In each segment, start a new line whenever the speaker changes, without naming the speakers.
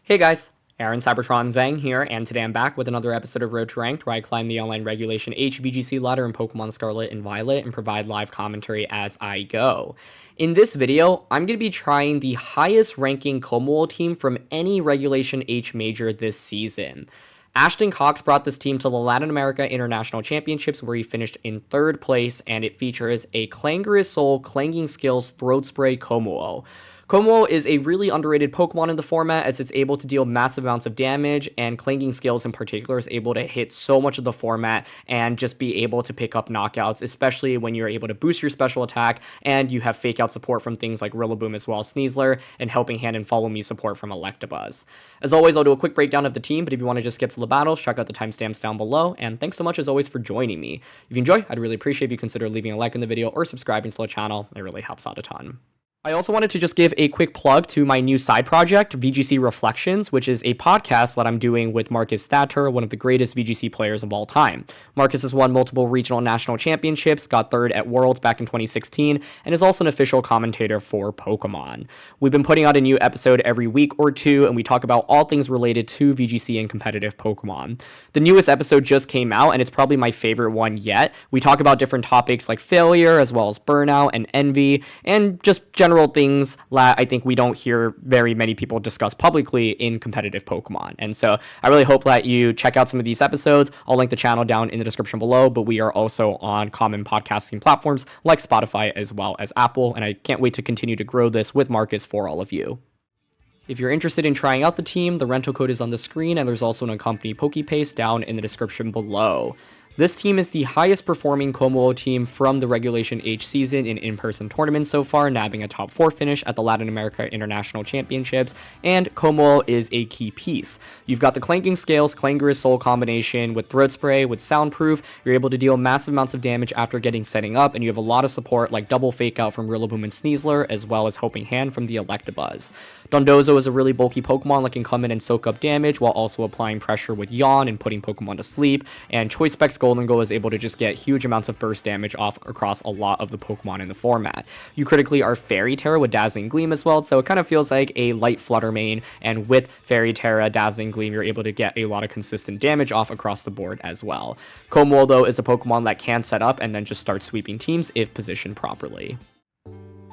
Hey guys, Aaron Cybertron Zhang here, and today I'm back with another episode of Road to Ranked, where I climb the online regulation H VGC ladder in Pokemon Scarlet and Violet and provide live commentary as I go. In this video, I'm going to be trying the highest ranking Kommo-O team from any regulation H major this season. Ashton Cox brought this team to the Latin America International Championships, where he finished in 3rd place, and it features a Clangorous Soul Clanging Scales Throat Spray Kommo-O. Kommo-O is a really underrated Pokemon in the format, as it's able to deal massive amounts of damage, and Clanging Scales in particular is able to hit so much of the format and just be able to pick up knockouts, especially when you're able to boost your special attack and you have fake out support from things like Rillaboom as well as Sneasler, and Helping Hand and Follow Me support from Electabuzz. As always, I'll do a quick breakdown of the team, but if you want to just skip to the battles, check out the timestamps down below, and thanks so much as always for joining me. If you enjoy, I'd really appreciate if you consider leaving a like on the video or subscribing to the channel. It really helps out a ton. I also wanted to just give a quick plug to my new side project, VGC Reflections, which is a podcast that I'm doing with Marcus Thatter, one of the greatest VGC players of all time. Marcus has won multiple regional and national championships, got 3rd at Worlds back in 2016, and is also an official commentator for Pokemon. We've been putting out a new episode every week or two, and we talk about all things related to VGC and competitive Pokemon. The newest episode just came out, and it's probably my favorite one yet. We talk about different topics like failure, as well as burnout and envy, and just general things that I think we don't hear very many people discuss publicly in competitive Pokemon. And so I really hope that you check out some of these episodes. I'll link the channel down in the description below, but we are also on common podcasting platforms like Spotify as well as Apple, and I can't wait to continue to grow this with Marcus for all of you. If you're interested in trying out the team, the rental code is on the screen, and there's also an accompanying PokePaste down in the description below. This team is the highest performing Kommo-O team from the Regulation H season in-person tournaments so far, nabbing a top 4 finish at the Latin America International Championships, and Kommo-O is a key piece. You've got the Clanging Scales Clangorous Soul combination with Throat Spray, with Soundproof. You're able to deal massive amounts of damage after setting up, and you have a lot of support like double Fake Out from Rillaboom and Sneasler, as well as Helping Hand from the Electabuzz. Dondozo is a really bulky Pokemon that can come in and soak up damage while also applying pressure with Yawn and putting Pokemon to sleep, and Choice Specs Golden Goal is able to just get huge amounts of burst damage off across a lot of the Pokemon in the format. You critically are Fairy Terra with Dazzling Gleam as well, so it kind of feels like a light Flutter main, and with Fairy Terra, Dazzling Gleam, you're able to get a lot of consistent damage off across the board as well. Kommo-O, though, is a Pokemon that can set up and then just start sweeping teams if positioned properly.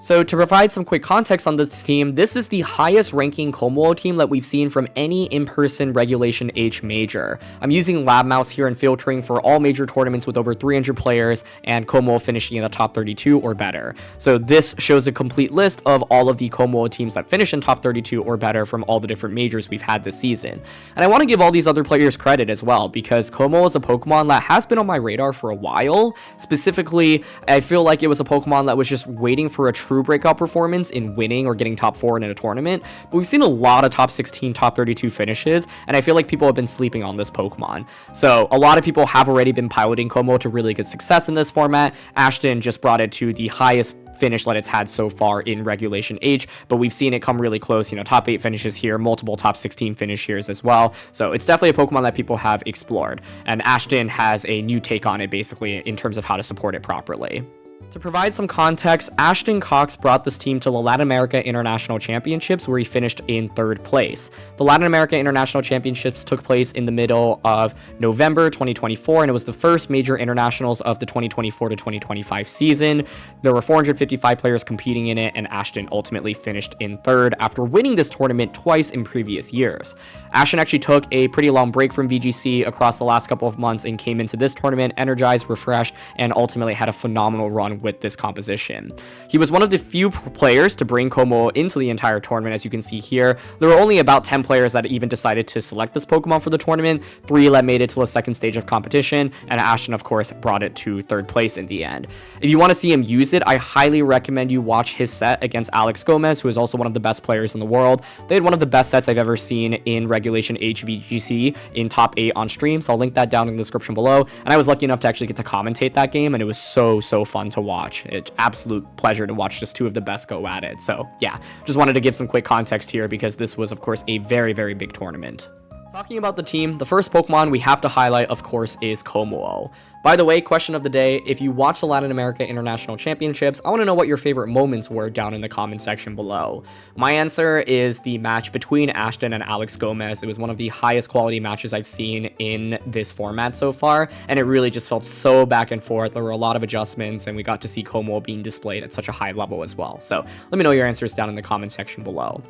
So to provide some quick context on this team, this is the highest ranking Kommo-O team that we've seen from any in-person Regulation H major. I'm using Lab Mouse here and filtering for all major tournaments with over 300 players, and Kommo-O finishing in the top 32 or better. So this shows a complete list of all of the Kommo-O teams that finish in top 32 or better from all the different majors we've had this season. And I want to give all these other players credit as well, because Kommo-O is a Pokemon that has been on my radar for a while. Specifically, I feel like it was a Pokemon that was just waiting for a true breakout performance in winning or getting top 4 in a tournament, but we've seen a lot of top 16, top 32 finishes, and I feel like people have been sleeping on this Pokemon. So a lot of people have already been piloting Kommo-O to really good success in this format. Ashton just brought it to the highest finish that it's had so far in Regulation H, but we've seen it come really close, top 8 finishes here, multiple top 16 finish here as well. So it's definitely a Pokemon that people have explored, and Ashton has a new take on it basically in terms of how to support it properly. To provide some context, Ashton Cox brought this team to the Latin America International Championships, where he finished in 3rd place. The Latin America International Championships took place in the middle of November 2024, and it was the first major internationals of the 2024 to 2025 season. There were 455 players competing in it, and Ashton ultimately finished in 3rd after winning this tournament twice in previous years. Ashton actually took a pretty long break from VGC across the last couple of months and came into this tournament energized, refreshed, and ultimately had a phenomenal run with this composition. He was one of the few players to bring Kommo-O into the entire tournament. As you can see here, there were only about 10 players that even decided to select this Pokemon for the tournament, 3 that made it to the 2nd stage of competition, and Ashton, of course, brought it to 3rd place in the end. If you want to see him use it, I highly recommend you watch his set against Alex Gomez, who is also one of the best players in the world. They had one of the best sets I've ever seen in Regulation H VGC in top 8 on stream, so I'll link that down in the description below, and I was lucky enough to actually get to commentate that game, and it was so fun to watch. It's absolute pleasure to watch just 2 of the best go at it. So yeah, just wanted to give some quick context here, because this was of course a very big tournament. Talking about the team, the first Pokemon we have to highlight, of course, is Kommo-O. By the way, question of the day, if you watch the Latin America International Championships, I want to know what your favorite moments were down in the comment section below. My answer is the match between Ashton and Alex Gomez. It was one of the highest quality matches I've seen in this format so far, and it really just felt so back and forth. There were a lot of adjustments, and we got to see Kommo-O being displayed at such a high level as well. So let me know your answers down in the comment section below.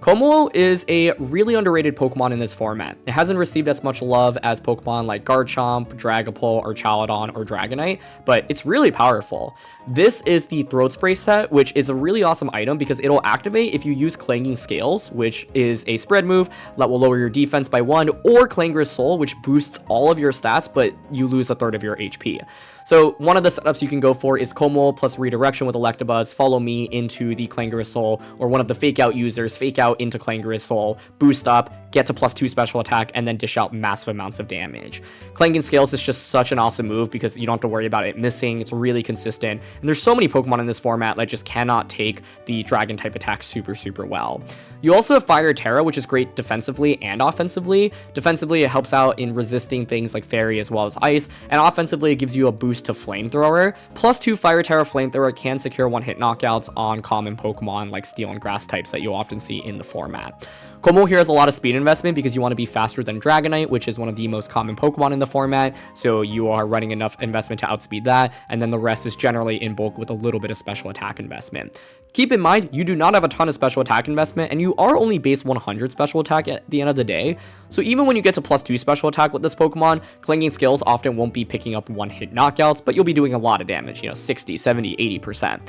Kommo-O is a really underrated Pokemon in this format. It hasn't received as much love as Pokemon like Garchomp, Dragapult, or Chaladon, or Dragonite, but it's really powerful. This is the Throat Spray set, which is a really awesome item because it'll activate if you use Clanging Scales, which is a spread move that will lower your defense by 1, or Clangorous Soul, which boosts all of your stats, but you lose a third of your HP. So one of the setups you can go for is Kommo-O plus Redirection with Electabuzz, follow me into the Clangorous Soul, or one of the Fake Out users, Fake Out into Clangorous Soul, boost up, get to +2 special attack, and then dish out massive amounts of damage. Clanging Scales is just such an awesome move because you don't have to worry about it missing. It's really consistent, and there's so many Pokemon in this format that just cannot take the Dragon type attack super well. You also have Fire Terra, which is great defensively and offensively. Defensively, it helps out in resisting things like Fairy as well as Ice, and offensively, it gives you a boost to Flamethrower. +2 Fire Terra Flamethrower can secure one-hit knockouts on common Pokemon like Steel and Grass types that you'll often see in the format. Kommo here has a lot of speed investment because you want to be faster than Dragonite, which is one of the most common Pokemon in the format, so you are running enough investment to outspeed that, and then the rest is generally in bulk with a little bit of special attack investment. Keep in mind, you do not have a ton of special attack investment, and you are only base 100 special attack at the end of the day, so even when you get to +2 special attack with this Pokemon, Clanging Scales often won't be picking up one-hit knockouts, but you'll be doing a lot of damage, 60, 70, 80%.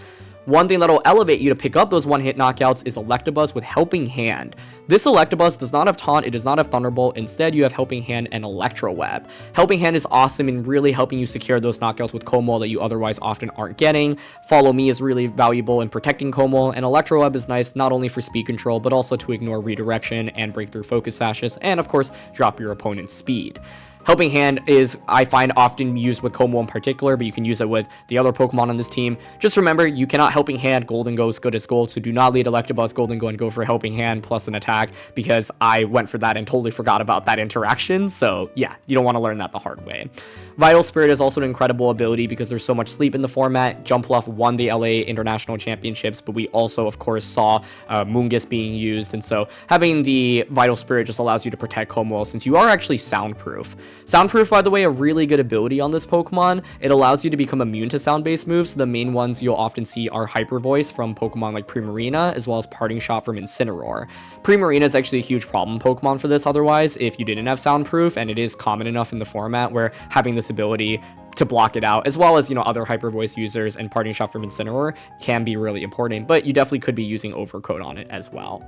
One thing that'll elevate you to pick up those one-hit knockouts is Electabuzz with Helping Hand. This Electabuzz does not have Taunt, it does not have Thunderbolt, instead you have Helping Hand and Electro Web. Helping Hand is awesome in really helping you secure those knockouts with Kommo-O that you otherwise often aren't getting. Follow Me is really valuable in protecting Kommo-O, and Electro Web is nice not only for speed control, but also to ignore redirection and breakthrough focus sashes, and of course, drop your opponent's speed. Helping Hand is, I find, often used with Kommo-O in particular, but you can use it with the other Pokemon on this team. Just remember, you cannot Helping Hand Golden Go as good as Gold, so do not lead Electabuzz Golden Go and go for Helping Hand plus an attack, because I went for that and totally forgot about that interaction, so yeah, you don't want to learn that the hard way. Vital Spirit is also an incredible ability because there's so much sleep in the format. Jumpluff won the LA International Championships, but we also, of course, saw Moongus being used, and so having the Vital Spirit just allows you to protect Kommo-O since you are actually soundproof. Soundproof, by the way, a really good ability on this Pokemon. It allows you to become immune to sound-based moves. The main ones you'll often see are Hyper Voice from Pokemon like Primarina, as well as Parting Shot from Incineroar. Primarina is actually a huge problem Pokemon for this otherwise if you didn't have Soundproof, and it is common enough in the format where having this ability to block it out, as well as, other Hyper Voice users and Parting Shot from Incineroar can be really important, but you definitely could be using Overcoat on it as well.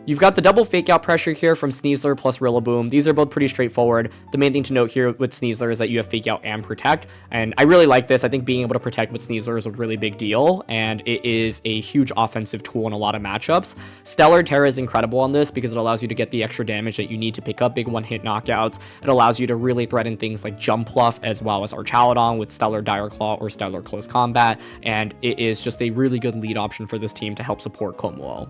You've got the double Fake Out pressure here from Sneasler plus Rillaboom. These are both pretty straightforward. The main thing to note here with Sneasler is that you have Fake Out and Protect, and I really like this. I think being able to protect with Sneasler is a really big deal, and it is a huge offensive tool in a lot of matchups. Stellar Terra is incredible on this because it allows you to get the extra damage that you need to pick up big one-hit knockouts. It allows you to really threaten things like Jumpluff as well as Archaladon with Stellar Dire Claw or Stellar Close Combat, and it is just a really good lead option for this team to help support Kommo-O.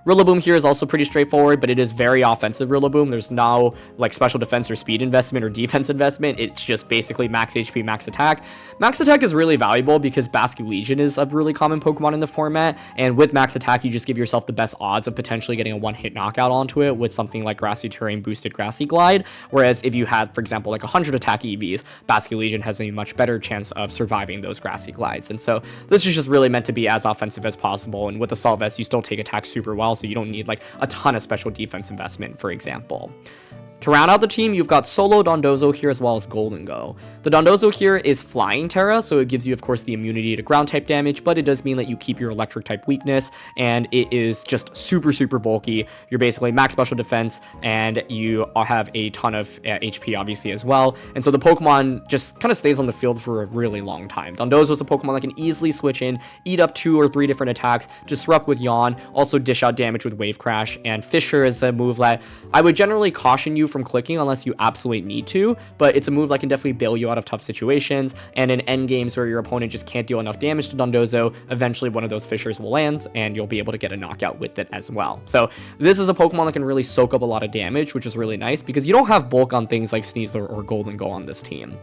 Rillaboom here is also pretty straightforward, but it is very offensive Rillaboom. There's no like special defense or speed investment or defense investment. It's just basically max HP, max attack. Max attack is really valuable because Basculegion is a really common Pokemon in the format, and with max attack, you just give yourself the best odds of potentially getting a one-hit knockout onto it with something like Grassy Terrain boosted Grassy Glide, whereas if you had, for example, like 100 attack EVs, Basculegion has a much better chance of surviving those Grassy Glides, and so this is just really meant to be as offensive as possible, and with the Assault Vest, you still take attack super well, so you don't need like a ton of special defense investment, for example. To round out the team, you've got Solo Dondozo here as well as Golden Go. The Dondozo here is Flying Terra, so it gives you, of course, the immunity to ground type damage, but it does mean that you keep your electric type weakness, and it is just super bulky. You're basically max special defense, and you have a ton of HP, obviously, as well. And so the Pokemon just kind of stays on the field for a really long time. Dondozo is a Pokemon that can easily switch in, eat up 2 or 3 different attacks, disrupt with Yawn, also dish out damage with Wave Crash, and Fissure is a move that I would generally caution you from clicking unless you absolutely need to, but it's a move that can definitely bail you out of tough situations, and in endgames where your opponent just can't deal enough damage to Dondozo, eventually one of those fissures will land, and you'll be able to get a knockout with it as well. So this is a Pokemon that can really soak up a lot of damage, which is really nice, because you don't have bulk on things like Sneasler or Golden Go on this team.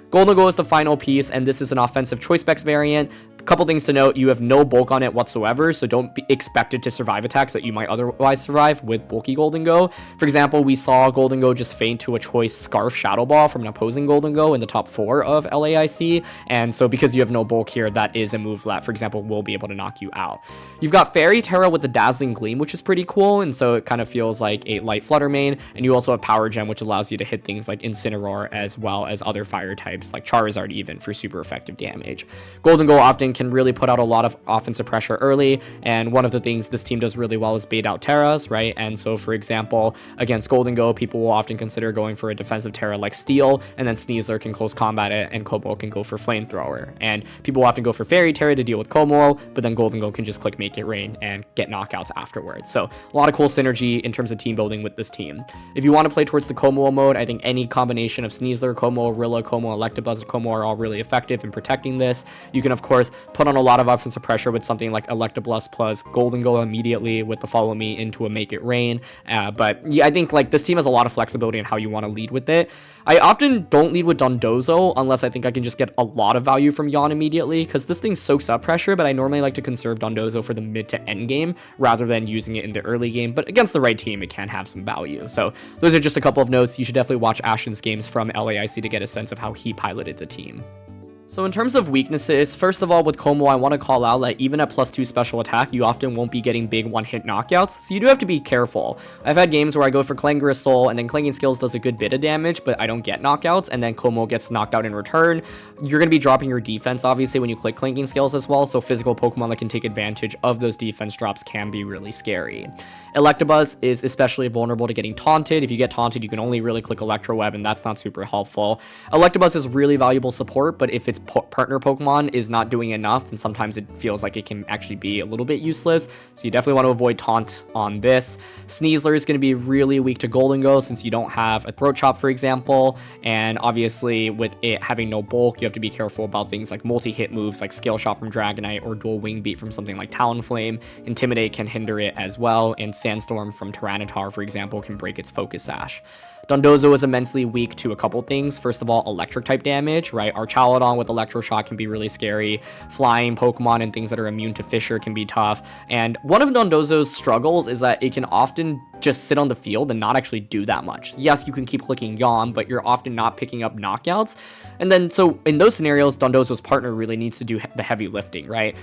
Golden Go is the final piece, and this is an offensive choice specs variant. Couple things to note: you have no bulk on it whatsoever, so don't be expected to survive attacks that you might otherwise survive with bulky Golden Go. For example, we saw Golden Go just feint to a choice Scarf Shadow Ball from an opposing Golden Go in the top 4 of LAIC, and so because you have no bulk here, that is a move that, for example, will be able to knock you out. You've got Fairy Terra with the Dazzling Gleam, which is pretty cool, and so it kind of feels like a light Flutter main, and you also have Power Gem, which allows you to hit things like Incineroar as well as other fire types like Charizard even for super effective damage. Golden Go often can really put out a lot of offensive pressure early, and one of the things this team does really well is bait out Terras, right? And so, for example, against Golden Go, people will often consider going for a defensive Terra like Steel, and then Sneasler can close combat it, and Kommo-O can go for Flamethrower. And people will often go for Fairy Terra to deal with Kommo-O, but then Golden Go can just click Make It Rain and get knockouts afterwards. So a lot of cool synergy in terms of team building with this team. If you want to play towards the Kommo-O mode, I think any combination of Sneasler, Kommo-O, Rilla, Kommo-O, Electabuzz, Kommo-O are all really effective in protecting this. You can, of course, put on a lot of offensive pressure with something like Electabuzz plus Golden Go immediately with the Follow Me into a Make It Rain. But yeah, I think like this team has a lot of flexibility in how you want to lead with it. I often don't lead with Dondozo unless I think I can just get a lot of value from Yawn immediately, because this thing soaks up pressure, but I normally like to conserve Dondozo for the mid to end game rather than using it in the early game, but against the right team, it can have some value. So those are just a couple of notes. You should definitely watch Ashton's games from LAIC to get a sense of how he piloted the team. So in terms of weaknesses, first of all, with Kommo-O, I want to call out that even at +2 special attack, you often won't be getting big one-hit knockouts, so you do have to be careful. I've had games where I go for Clangorous Soul, and then Clanging Scale does a good bit of damage, but I don't get knockouts, and then Kommo-O gets knocked out in return. You're going to be dropping your defense, obviously, when you click Clanging Scales as well, so physical Pokemon that can take advantage of those defense drops can be really scary. Electabuzz is especially vulnerable to getting taunted. If you get taunted, you can only really click Electro Web, and that's not super helpful. Electabuzz is really valuable support, but if it's partner Pokemon is not doing enough, then sometimes it feels like it can actually be a little bit useless, so you definitely want to avoid taunt on this. Sneasler is going to be really weak to Golden Go since you don't have a Throat Chop, for example, and obviously with it having no bulk, you have to be careful about things like multi-hit moves like Scale Shot from Dragonite or Dual Wing Beat from something like Talonflame. Intimidate can hinder it as well, and Sandstorm from Tyranitar, for example, can break its Focus Sash. Dondozo is immensely weak to a couple things. First of all, electric type damage, right? Archaludon with Electroshock can be really scary. Flying Pokemon and things that are immune to Fissure can be tough. And one of Dondozo's struggles is that it can often just sit on the field and not actually do that much. Yes, you can keep clicking Yawn, but you're often not picking up knockouts. And then, so in those scenarios, Dondozo's partner really needs to do the heavy lifting, right?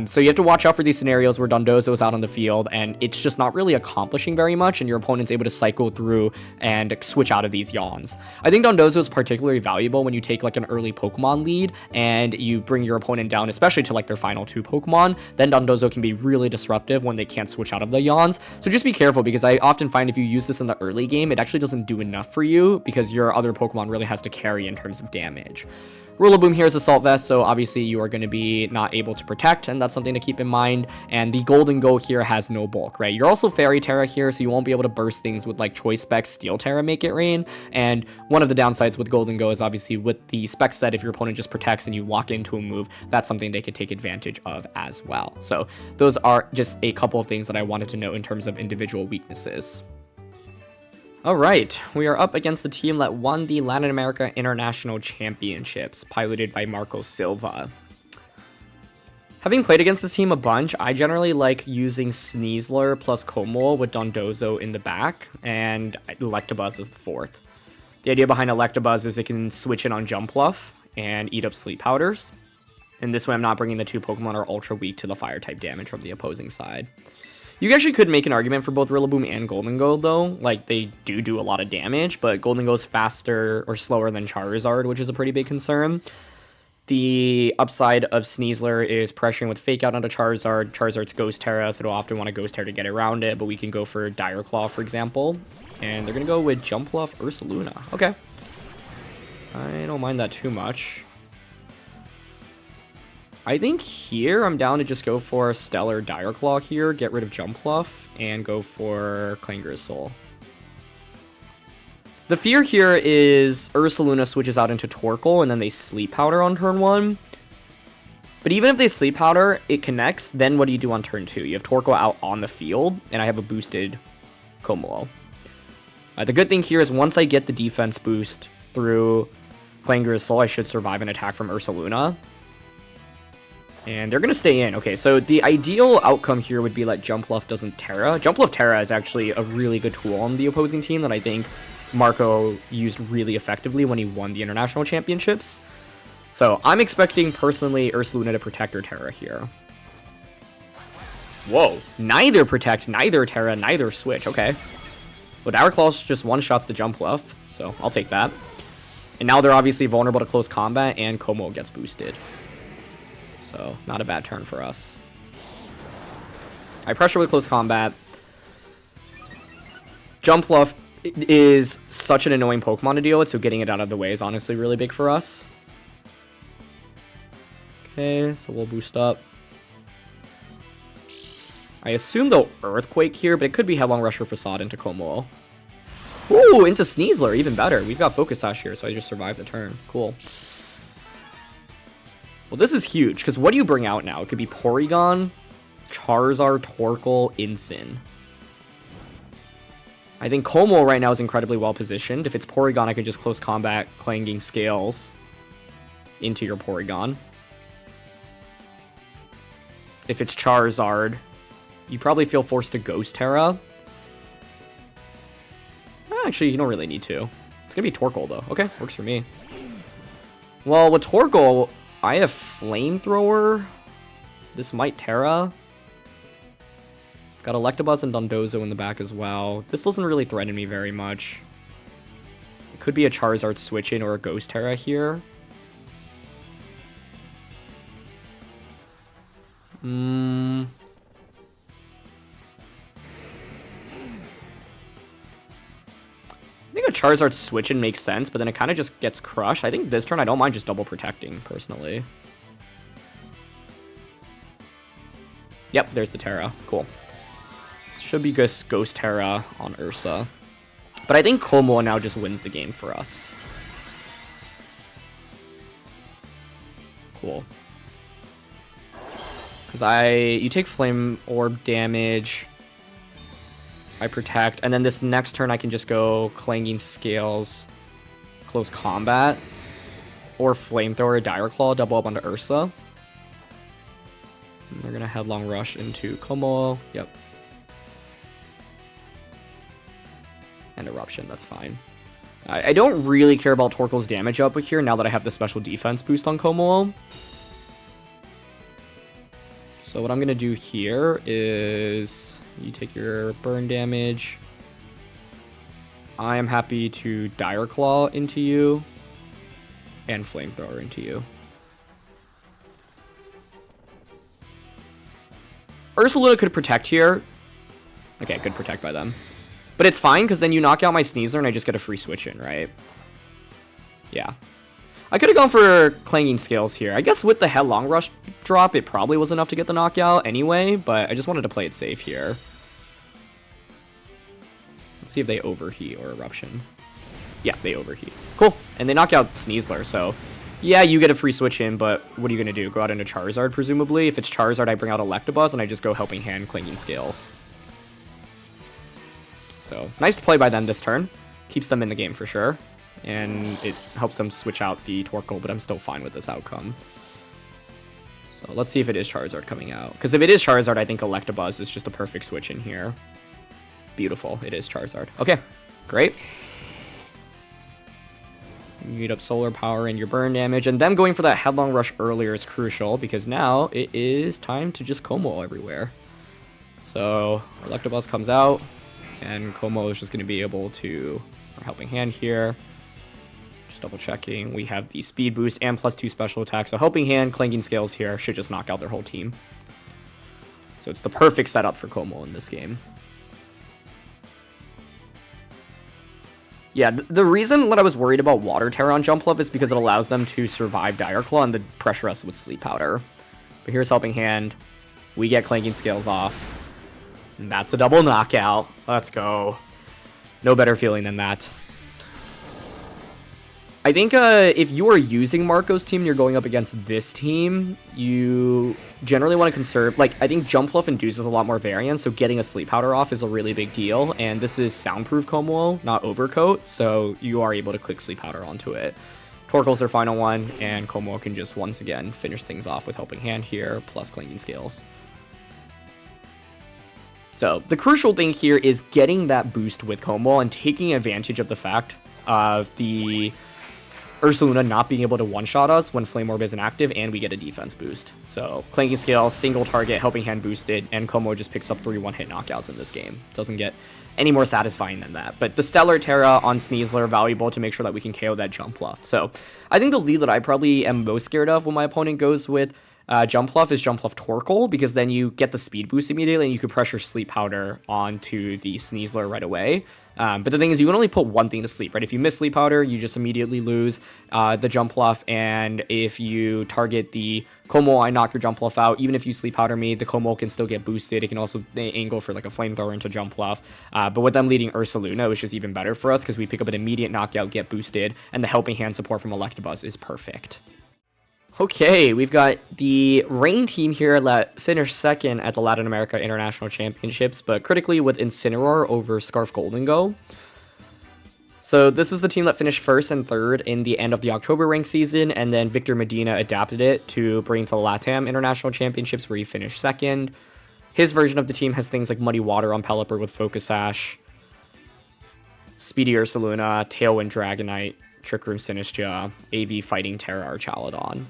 So you have to watch out for these scenarios where Dondozo is out on the field and it's just not really accomplishing very much, and your opponent's able to cycle through and switch out of these Yawns. I think Dondozo is particularly valuable when you take like an early Pokemon lead and you bring your opponent down, especially to like their final 2 Pokemon. Then Dondozo can be really disruptive when they can't switch out of the Yawns. So just be careful, because I often find if you use this in the early game, it actually doesn't do enough for you because your other Pokemon really has to carry in terms of damage. Rillaboom here is Assault Vest, so obviously you are going to be not able to protect, and that's something to keep in mind. And the Golden Go here has no bulk, right? You're also Fairy Terra here, so you won't be able to burst things with like Choice Specs, Steel Terra, Make It Rain. And one of the downsides with Golden Go is obviously with the spec set, if your opponent just protects and you lock into a move, that's something they could take advantage of as well. So those are just a couple of things that I wanted to note in terms of individual weaknesses. Alright, we are up against the team that won the Latin America International Championships, piloted by Marco Silva. Having played against this team a bunch, I generally like using Sneasler plus Kommo-O with Dondozo in the back, and Electabuzz is the 4th. The idea behind Electabuzz is it can switch in on Jumpluff and eat up Sleep Powders, and this way I'm not bringing the 2 Pokemon that are ultra weak to the Fire-type damage from the opposing side. You actually could make an argument for both Rillaboom and Golden Go, though. Like, they do a lot of damage, but Golden Go's faster or slower than Charizard, which is a pretty big concern. The upside of Sneasler is pressuring with Fake Out onto Charizard. Charizard's Ghost Terra, so it'll often want to Ghost Terra to get around it, but we can go for Dire Claw, for example. And they're going to go with Jumpluff, Ursaluna. Okay. I don't mind that too much. I think here I'm down to just go for Stellar Dire Claw here, get rid of Jumpluff, and go for Clangorous Soul. The fear here is Ursaluna switches out into Torkoal, and then they Sleep Powder on turn 1. But even if they Sleep Powder, it connects, then what do you do on turn 2? You have Torkoal out on the field, and I have a boosted Kommo-O. The good thing here is once I get the defense boost through Clangorous Soul, I should survive an attack from Ursaluna. And they're going to stay in. Okay, so the ideal outcome here would be like Jumpluff doesn't Terra. Jumpluff Terra is actually a really good tool on the opposing team that I think Marco used really effectively when he won the international championships. So I'm expecting personally Ursaluna to protect her Terra here. Whoa, neither protect, neither Terra, neither switch. Okay. Well, Dire Claws just one-shots the Jumpluff, so I'll take that. And now they're obviously vulnerable to close combat, and Kommo-O gets boosted. So, not a bad turn for us. I pressure with close combat. Jumpluff is such an annoying Pokemon to deal with, so getting it out of the way is honestly really big for us. Okay, so we'll boost up. I assume they'll Earthquake here, but it could be Headlong Rush or Facade into Kommo-O. Ooh, into Sneasler, even better. We've got Focus Sash here, so I just survived the turn. Cool. Well, this is huge, because what do you bring out now? It could be Porygon, Charizard, Torkoal, Incin. I think Kommo-O right now is incredibly well positioned. If it's Porygon, I could just close combat Clanging Scales into your Porygon. If it's Charizard, you probably feel forced to Ghost Terra. Actually, you don't really need to. It's going to be Torkoal, though. Okay, works for me. Well, with Torkoal, I have Flamethrower. This might Terra. Got Electabuzz and Dondozo in the back as well. This doesn't really threaten me very much. It could be a Charizard switch in or a Ghost Terra here. I think a Charizard switch-in makes sense, but then it kind of just gets crushed. I think this turn I don't mind just double protecting, personally. Yep, there's the Terra. Cool. Should be Ghost Terra on Ursa. But I think Kommo-O now just wins the game for us. Cool. Because you take Flame Orb damage. I protect, and then this next turn I can just go Clanging Scales, Close Combat, or Flamethrower, Dire Claw, double up onto Ursa. And they're gonna Headlong Rush into Kommo-O. Yep. And Eruption, that's fine. I don't really care about Torkoal's damage output here now that I have the special defense boost on Kommo-O. So what I'm gonna do here is you take your burn damage. I am happy to Dire Claw into you and Flamethrower into you. Ursaluna could protect here. Okay, good protect by them. But it's fine, because then you knock out my Sneasler and I just get a free switch in, right? Yeah. I could have gone for Clanging Scales here. I guess with the Headlong Rush drop, it probably was enough to get the knockout anyway, but I just wanted to play it safe here. Let's see if they overheat or Eruption. Yeah, they overheat. Cool. And they knock out Sneasler, so yeah, you get a free switch in, but what are you going to do? Go out into Charizard, presumably? If it's Charizard, I bring out Electabuzz, and I just go Helping Hand, Clanging Scales. So, nice play by them this turn. Keeps them in the game for sure. And it helps them switch out the Torkoal, but I'm still fine with this outcome. So let's see if it is Charizard coming out. Because if it is Charizard, I think Electabuzz is just a perfect switch in here. Beautiful. It is Charizard. Okay, great. You eat up Solar Power and your burn damage. And them going for that Headlong Rush earlier is crucial, because now it is time to just Kommo-O everywhere. So Electabuzz comes out, and Kommo-O is just going to be able to... Helping Hand here. Just double checking. We have the speed boost and +2 special attack. So Helping Hand, Clanging Scales here should just knock out their whole team. So it's the perfect setup for Kommo-O in this game. Yeah, the reason that I was worried about Water Terra on Jumpluff is because it allows them to survive Dire Claw and then pressure us with Sleep Powder. But here's Helping Hand. We get Clanging Scales off. And that's a double knockout. Let's go. No better feeling than that. I think if you are using Marco's team and you're going up against this team, you generally want to conserve. Like, I think Jump Bluff induces a lot more variance, so getting a Sleep Powder off is a really big deal. And this is soundproof Kommo-O, not overcoat, so you are able to click Sleep Powder onto it. Torkoal's their final one, and Kommo-O can just once again finish things off with Helping Hand here, plus Clanging Scales. So the crucial thing here is getting that boost with Kommo-O and taking advantage of the fact of the Ursaluna not being able to one-shot us when Flame Orb isn't active, and we get a defense boost. So Clanging Scale, single target, Helping Hand boosted, and Kommo-O just picks up 3 one-hit knockouts in this game. Doesn't get any more satisfying than that. But the Stellar Terra on Sneasler, valuable to make sure that we can KO that Jump Bluff. So I think the lead that I probably am most scared of when my opponent goes with Jump Bluff is Jump Bluff Torkoal, because then you get the speed boost immediately and you could pressure Sleep Powder onto the Sneasler right away. But the thing is, you can only put one thing to sleep, right? If you miss Sleep Powder, you just immediately lose the Jump Bluff, and if you target the Kommo-O, I knock your Jump Bluff out. Even if you Sleep Powder me, the Kommo-O can still get boosted. It can also angle for like a Flamethrower into Jump Bluff. But with them leading Ursaluna, which is even better for us because we pick up an immediate knockout, get boosted, and the Helping Hand support from Electabuzz is perfect. Okay, we've got the Rain team here that finished second at the Latin America International Championships, but critically with Incineroar over Scarf Golden Go. So this was the team that finished first and third in the end of the October rank season, and then Victor Medina adapted it to bring to the LATAM International Championships, where he finished second. His version of the team has things like Muddy Water on Pelipper with Focus Sash, Speedy Ursaluna, Tailwind Dragonite, Trick Room Sinistcha, AV Fighting Terra Archaludon.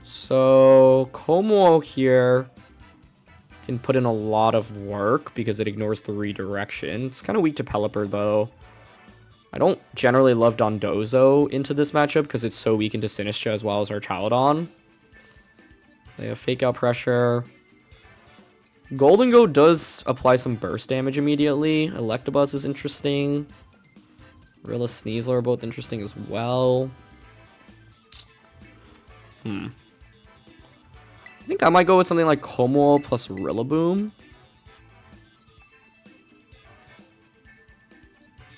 So Kommo-O here can put in a lot of work because it ignores the redirection. It's kind of weak to Pelipper though. I don't generally love Dondozo into this matchup because it's so weak into Sinistcha as well as Archaludon. They have Fake Out Pressure. Golden Go does apply some burst damage immediately. Electabuzz is interesting. Rilla Sneasler are both interesting as well. I think I might go with something like Kommo-O plus Rillaboom.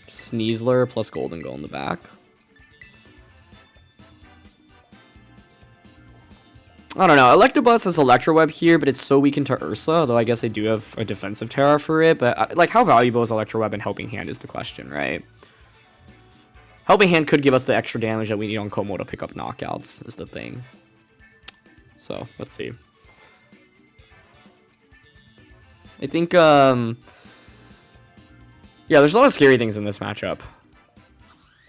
Sneasler plus Golden Go in the back. I don't know. Electabuzz has Electro Web here, but it's so weak into Ursa, though I guess they do have a defensive Terra for it. But like, how valuable is Electro Web and Helping Hand is the question, right? Helping Hand could give us the extra damage that we need on Kommo-O to pick up knockouts, is the thing. So, let's see. I think, yeah, there's a lot of scary things in this matchup.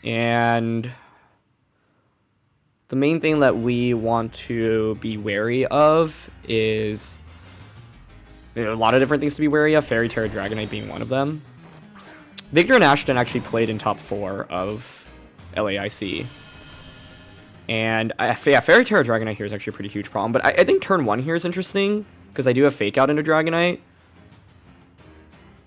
And the main thing that we want to be wary of is, a lot of different things to be wary of, Fairy Terra Dragonite being one of them. Victor and Ashton actually played in top 4 of LAIC. And yeah, Fairy Terra Dragonite here is actually a pretty huge problem. But I think turn 1 here is interesting, because I do have Fake Out into Dragonite.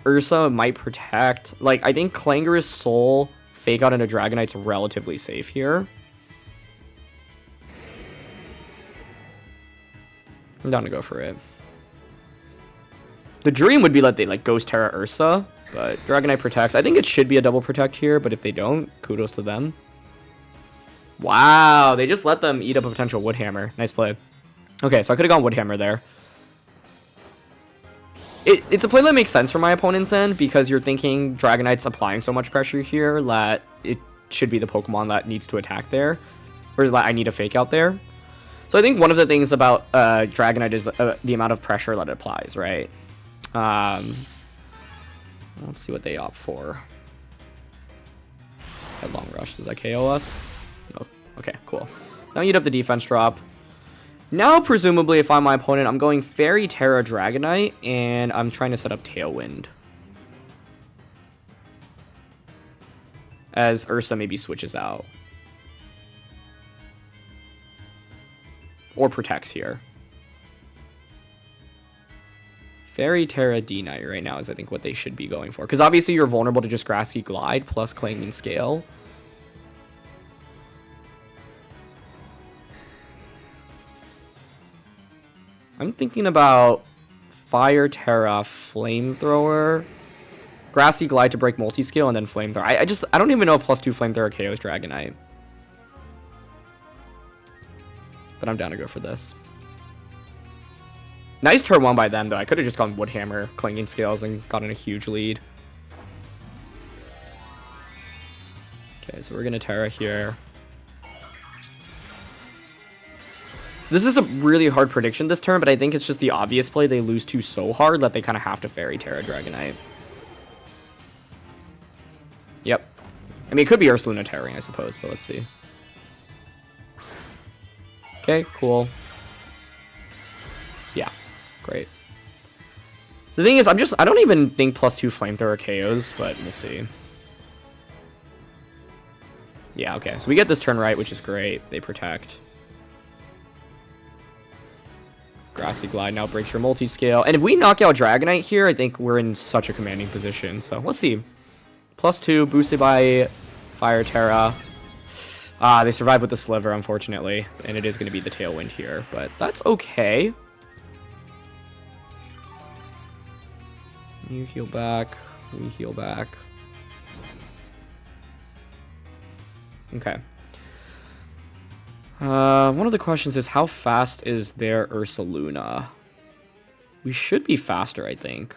Ursa might protect. Like, I think Clangorous Soul, Fake Out into Dragonite's relatively safe here. I'm down to go for it. The dream would be that they, like, Ghost Terra Ursa, but Dragonite protects. I think it should be a double protect here, but if they don't, kudos to them. Wow, they just let them eat up a potential Woodhammer. Nice play. Okay, so I could have gone Woodhammer there. It's a play that makes sense for my opponent's end, because you're thinking Dragonite's applying so much pressure here that it should be the Pokemon that needs to attack there, or that I need a Fake Out there. So I think one of the things about Dragonite is the amount of pressure that it applies, right? Let's see what they opt for. Headlong Rush, does that KO us? No. Okay, cool. So now you eat up the defense drop. Now, presumably, if I'm my opponent, I'm going Fairy Terra Dragonite, and I'm trying to set up Tailwind. As Ursa maybe switches out. Or protects here. Fairy Terra D-Knight right now is, I think, what they should be going for. Because obviously you're vulnerable to just Grassy Glide plus Clanging Scale. I'm thinking about Fire Terra Flamethrower Grassy Glide to break multi-scale, and then Flamethrower. I don't even know if +2 Flamethrower KOs Dragonite. But I'm down to go for this. Nice turn 1 by them, though. I could have just gone Woodhammer, Clanging Scales, and gotten a huge lead. Okay, so we're going to Terra here. This is a really hard prediction this turn, but I think it's just the obvious play. They lose 2 so hard that they kind of have to Fairy Terra Dragonite. Yep. I mean, it could be Ursaluna Terraring, I suppose, but let's see. Okay, cool. Yeah, great. The thing is, I don't even think +2 Flamethrower KOs, but we'll see. Yeah, okay, so we get this turn right, which is great. They protect. Grassy Glide now breaks your multi-scale. And if we knock out Dragonite here, I think we're in such a commanding position. So let's see. +2, boosted by Fire Terra. They survive with the Sliver, unfortunately. And it is going to be the Tailwind here, but that's okay. You heal back. We heal back. Okay. One of the questions is, how fast is their Ursaluna? We should be faster, I think.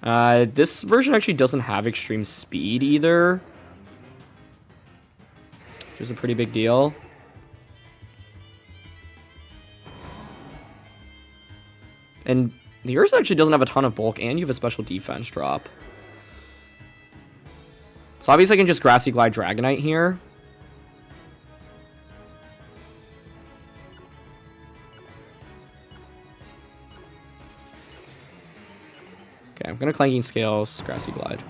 This version actually doesn't have extreme speed either, which is a pretty big deal. And the Ursa actually doesn't have a ton of bulk, and you have a special defense drop. So obviously I can just Grassy Glide Dragonite here. Okay, I'm gonna Clanging Scales, Grassy Glide.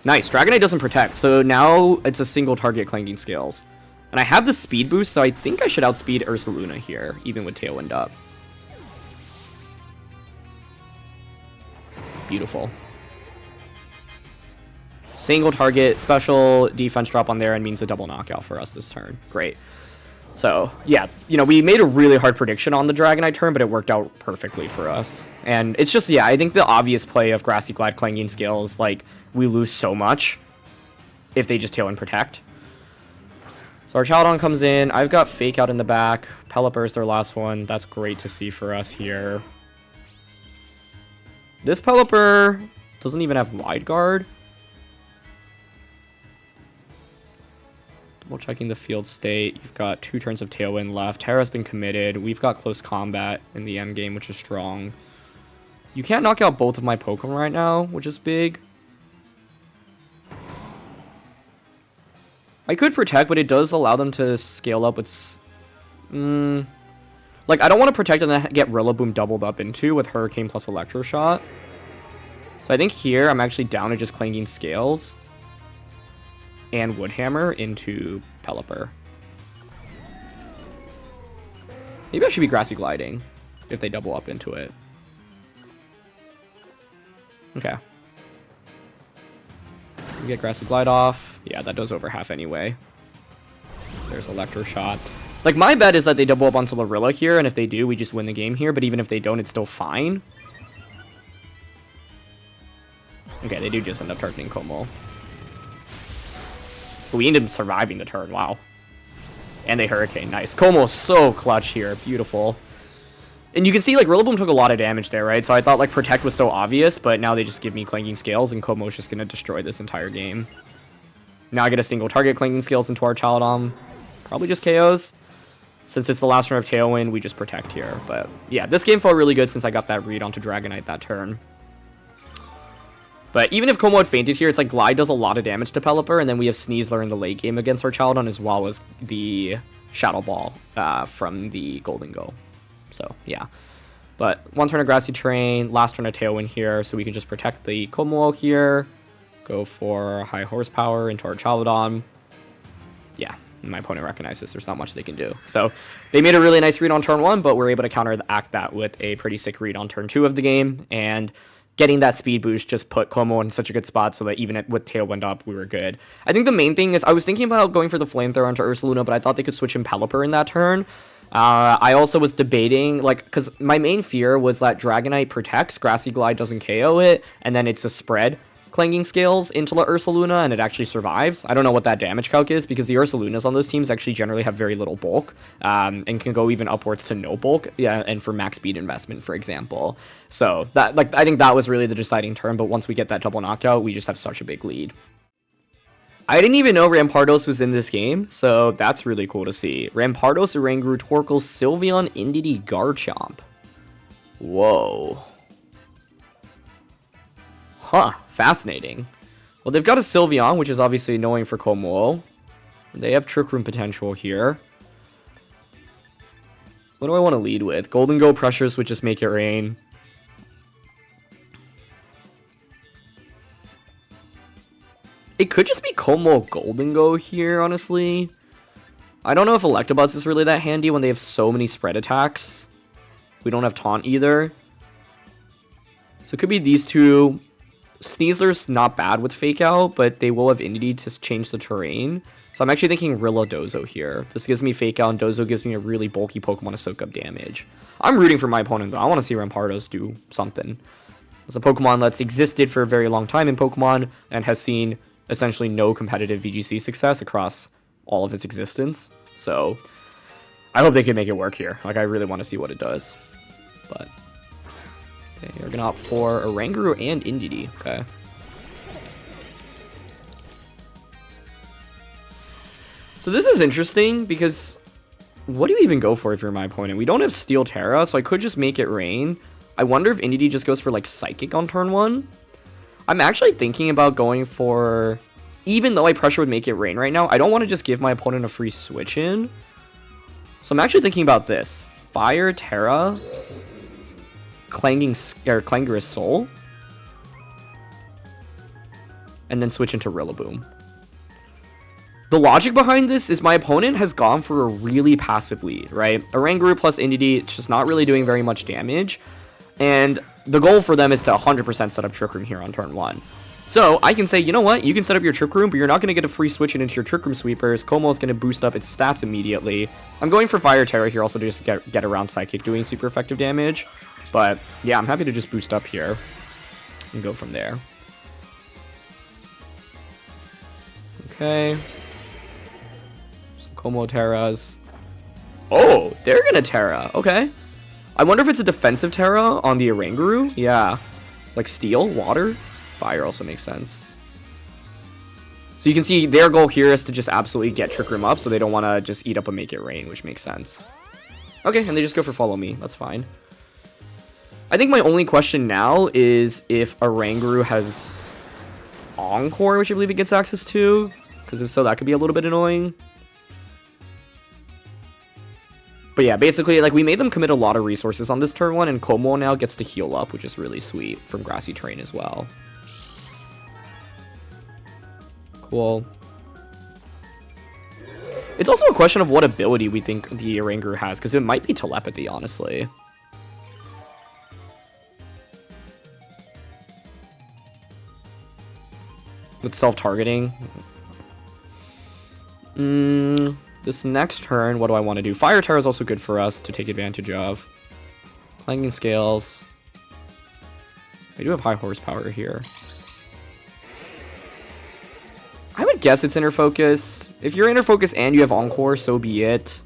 Nice, Dragonite doesn't protect, so now it's a single target Clanging Scales. And I have the speed boost, so I think I should outspeed Ursaluna here, even with Tailwind up. Beautiful. Single target, special defense drop on there, and means a double knockout for us this turn. Great. So, yeah, you know, we made a really hard prediction on the Dragonite turn, but it worked out perfectly for us. And it's just, yeah, I think the obvious play of Grassy Glide, Clanging Scales, like, we lose so much if they just tail and protect. So our Chaldon comes in. I've got Fake Out in the back. Pelipper is their last one. That's great to see for us here. This Pelipper doesn't even have Wide Guard. Double checking the field state. You've got 2 turns of Tailwind left. Terra's been committed. We've got Close Combat in the end game, which is strong. You can't knock out both of my Pokemon right now, which is big. I could Protect, but it does allow them to scale up with... Like, I don't want to Protect and then get Rillaboom doubled up into with Hurricane plus Electroshot. So I think here I'm actually down to just Clanging Scales and Woodhammer into Pelipper. Maybe I should be Grassy Gliding if they double up into it. Okay. We get Grassy Glide off. Yeah, that does over half anyway. There's Electroshot. Like, my bet is that they double up onto Lorilla here, and if they do, we just win the game here. But even if they don't, it's still fine. Okay, they do just end up targeting Kommo-O. But we end up surviving the turn, wow. And they Hurricane, nice. Kommo-O's so clutch here, beautiful. And you can see, like, Rillaboom took a lot of damage there, right? So I thought, like, Protect was so obvious, but now they just give me Clanging Scales, and Kommo-O's just going to destroy this entire game. Now I get a single target Clanging Scales into our Chaldon. Probably just KOs. Since it's the last turn of Tailwind, we just Protect here. But, yeah, this game felt really good since I got that read onto Dragonite that turn. But even if Kommo-O had fainted here, it's like Glide does a lot of damage to Pelipper, and then we have Sneasler in the late game against our Chaldon, as well as the Shadow Ball from the Golden Go. So, yeah. But one turn of Grassy Terrain, last turn of Tailwind here, so we can just protect the Kommo-O here. Go for high horsepower into our Chaldon. Yeah, my opponent recognizes there's not much they can do. So, they made a really nice read on turn 1, but we're able to counteract that with a pretty sick read on turn 2 of the game, and getting that speed boost just put Kommo-O in such a good spot so that even with Tailwind up, we were good. I think the main thing is I was thinking about going for the Flamethrower onto Ursaluna, but I thought they could switch in Pelipper in that turn. I also was debating, like, because my main fear was that Dragonite protects, Grassy Glide doesn't KO it, and then it's a spread Clanging Scales into La Ursaluna, and it actually survives. I don't know what that damage calc is, because the Ursalunas on those teams actually generally have very little bulk, and can go even upwards to no bulk, yeah, and for max speed investment, for example. So, that, like, I think that was really the deciding turn, but once we get that double knockout, we just have such a big lead. I didn't even know Rampardos was in this game, so that's really cool to see. Rampardos, Oranguru, Torkoal, Sylveon, Indeedee, Garchomp. Whoa. Huh, fascinating. Well, they've got a Sylveon, which is obviously annoying for Kommo-O. They have Trick Room potential here. What do I want to lead with? Golden Go Pressures would just make it rain. It could just be Kommo Golden Go here, honestly. I don't know if Electabuzz is really that handy when they have so many spread attacks. We don't have Taunt either. So it could be these two. Sneasler's not bad with Fake Out, but they will have Indeedee to change the terrain. So I'm actually thinking Rilladozo here. This gives me Fake Out, and Dozo gives me a really bulky Pokemon to soak up damage. I'm rooting for my opponent, though. I want to see Rampardos do something. It's a Pokemon that's existed for a very long time in Pokemon and has seen essentially no competitive VGC success across all of its existence. So I hope they can make it work here. Like, I really want to see what it does. But okay, we're gonna opt for Oranguru and Indeedee. Okay. So this is interesting because what do you even go for if you're my opponent? We don't have Steel Terra, so I could just make it rain. I wonder if Indeedee just goes for like Psychic on turn 1. I'm actually thinking about going for, even though I pressure would make it rain right now, I don't want to just give my opponent a free switch in. So I'm actually thinking about this. Fire Terra, Clangorous Soul, and then switch into Rillaboom. The logic behind this is my opponent has gone for a really passive lead, right? Oranguru plus Indeedee, it's just not really doing very much damage. And the goal for them is to 100% set up Trick Room here on turn 1. So I can say, you know what? You can set up your Trick Room, but you're not going to get a free switch into your Trick Room sweepers. Kommo is going to boost up its stats immediately. I'm going for Fire Terra here also to just get around Psychic doing super effective damage. But yeah, I'm happy to just boost up here and go from there. Okay. Some Kommo Terras. Oh, they're going to Terra. Okay. I wonder if it's a defensive Terra on the Oranguru. Yeah. Like Steel, Water, Fire also makes sense. So you can see their goal here is to just absolutely get Trick Room up, so they don't want to just eat up a Make It Rain, which makes sense. Okay, and they just go for Follow Me. That's fine. I think my only question now is if Oranguru has Encore, which I believe it gets access to, because if so, that could be a little bit annoying. But yeah, basically, like, we made them commit a lot of resources on this turn 1, and Kommo now gets to heal up, which is really sweet from Grassy Terrain as well. Cool. It's also a question of what ability we think the Oranguru has, because it might be Telepathy, honestly. With self-targeting. This next turn, what do I want to do? Fire Terra is also good for us to take advantage of. Clanging Scales. I do have high horsepower here. I would guess it's Inner Focus. If you're Inner Focus and you have Encore, so be it.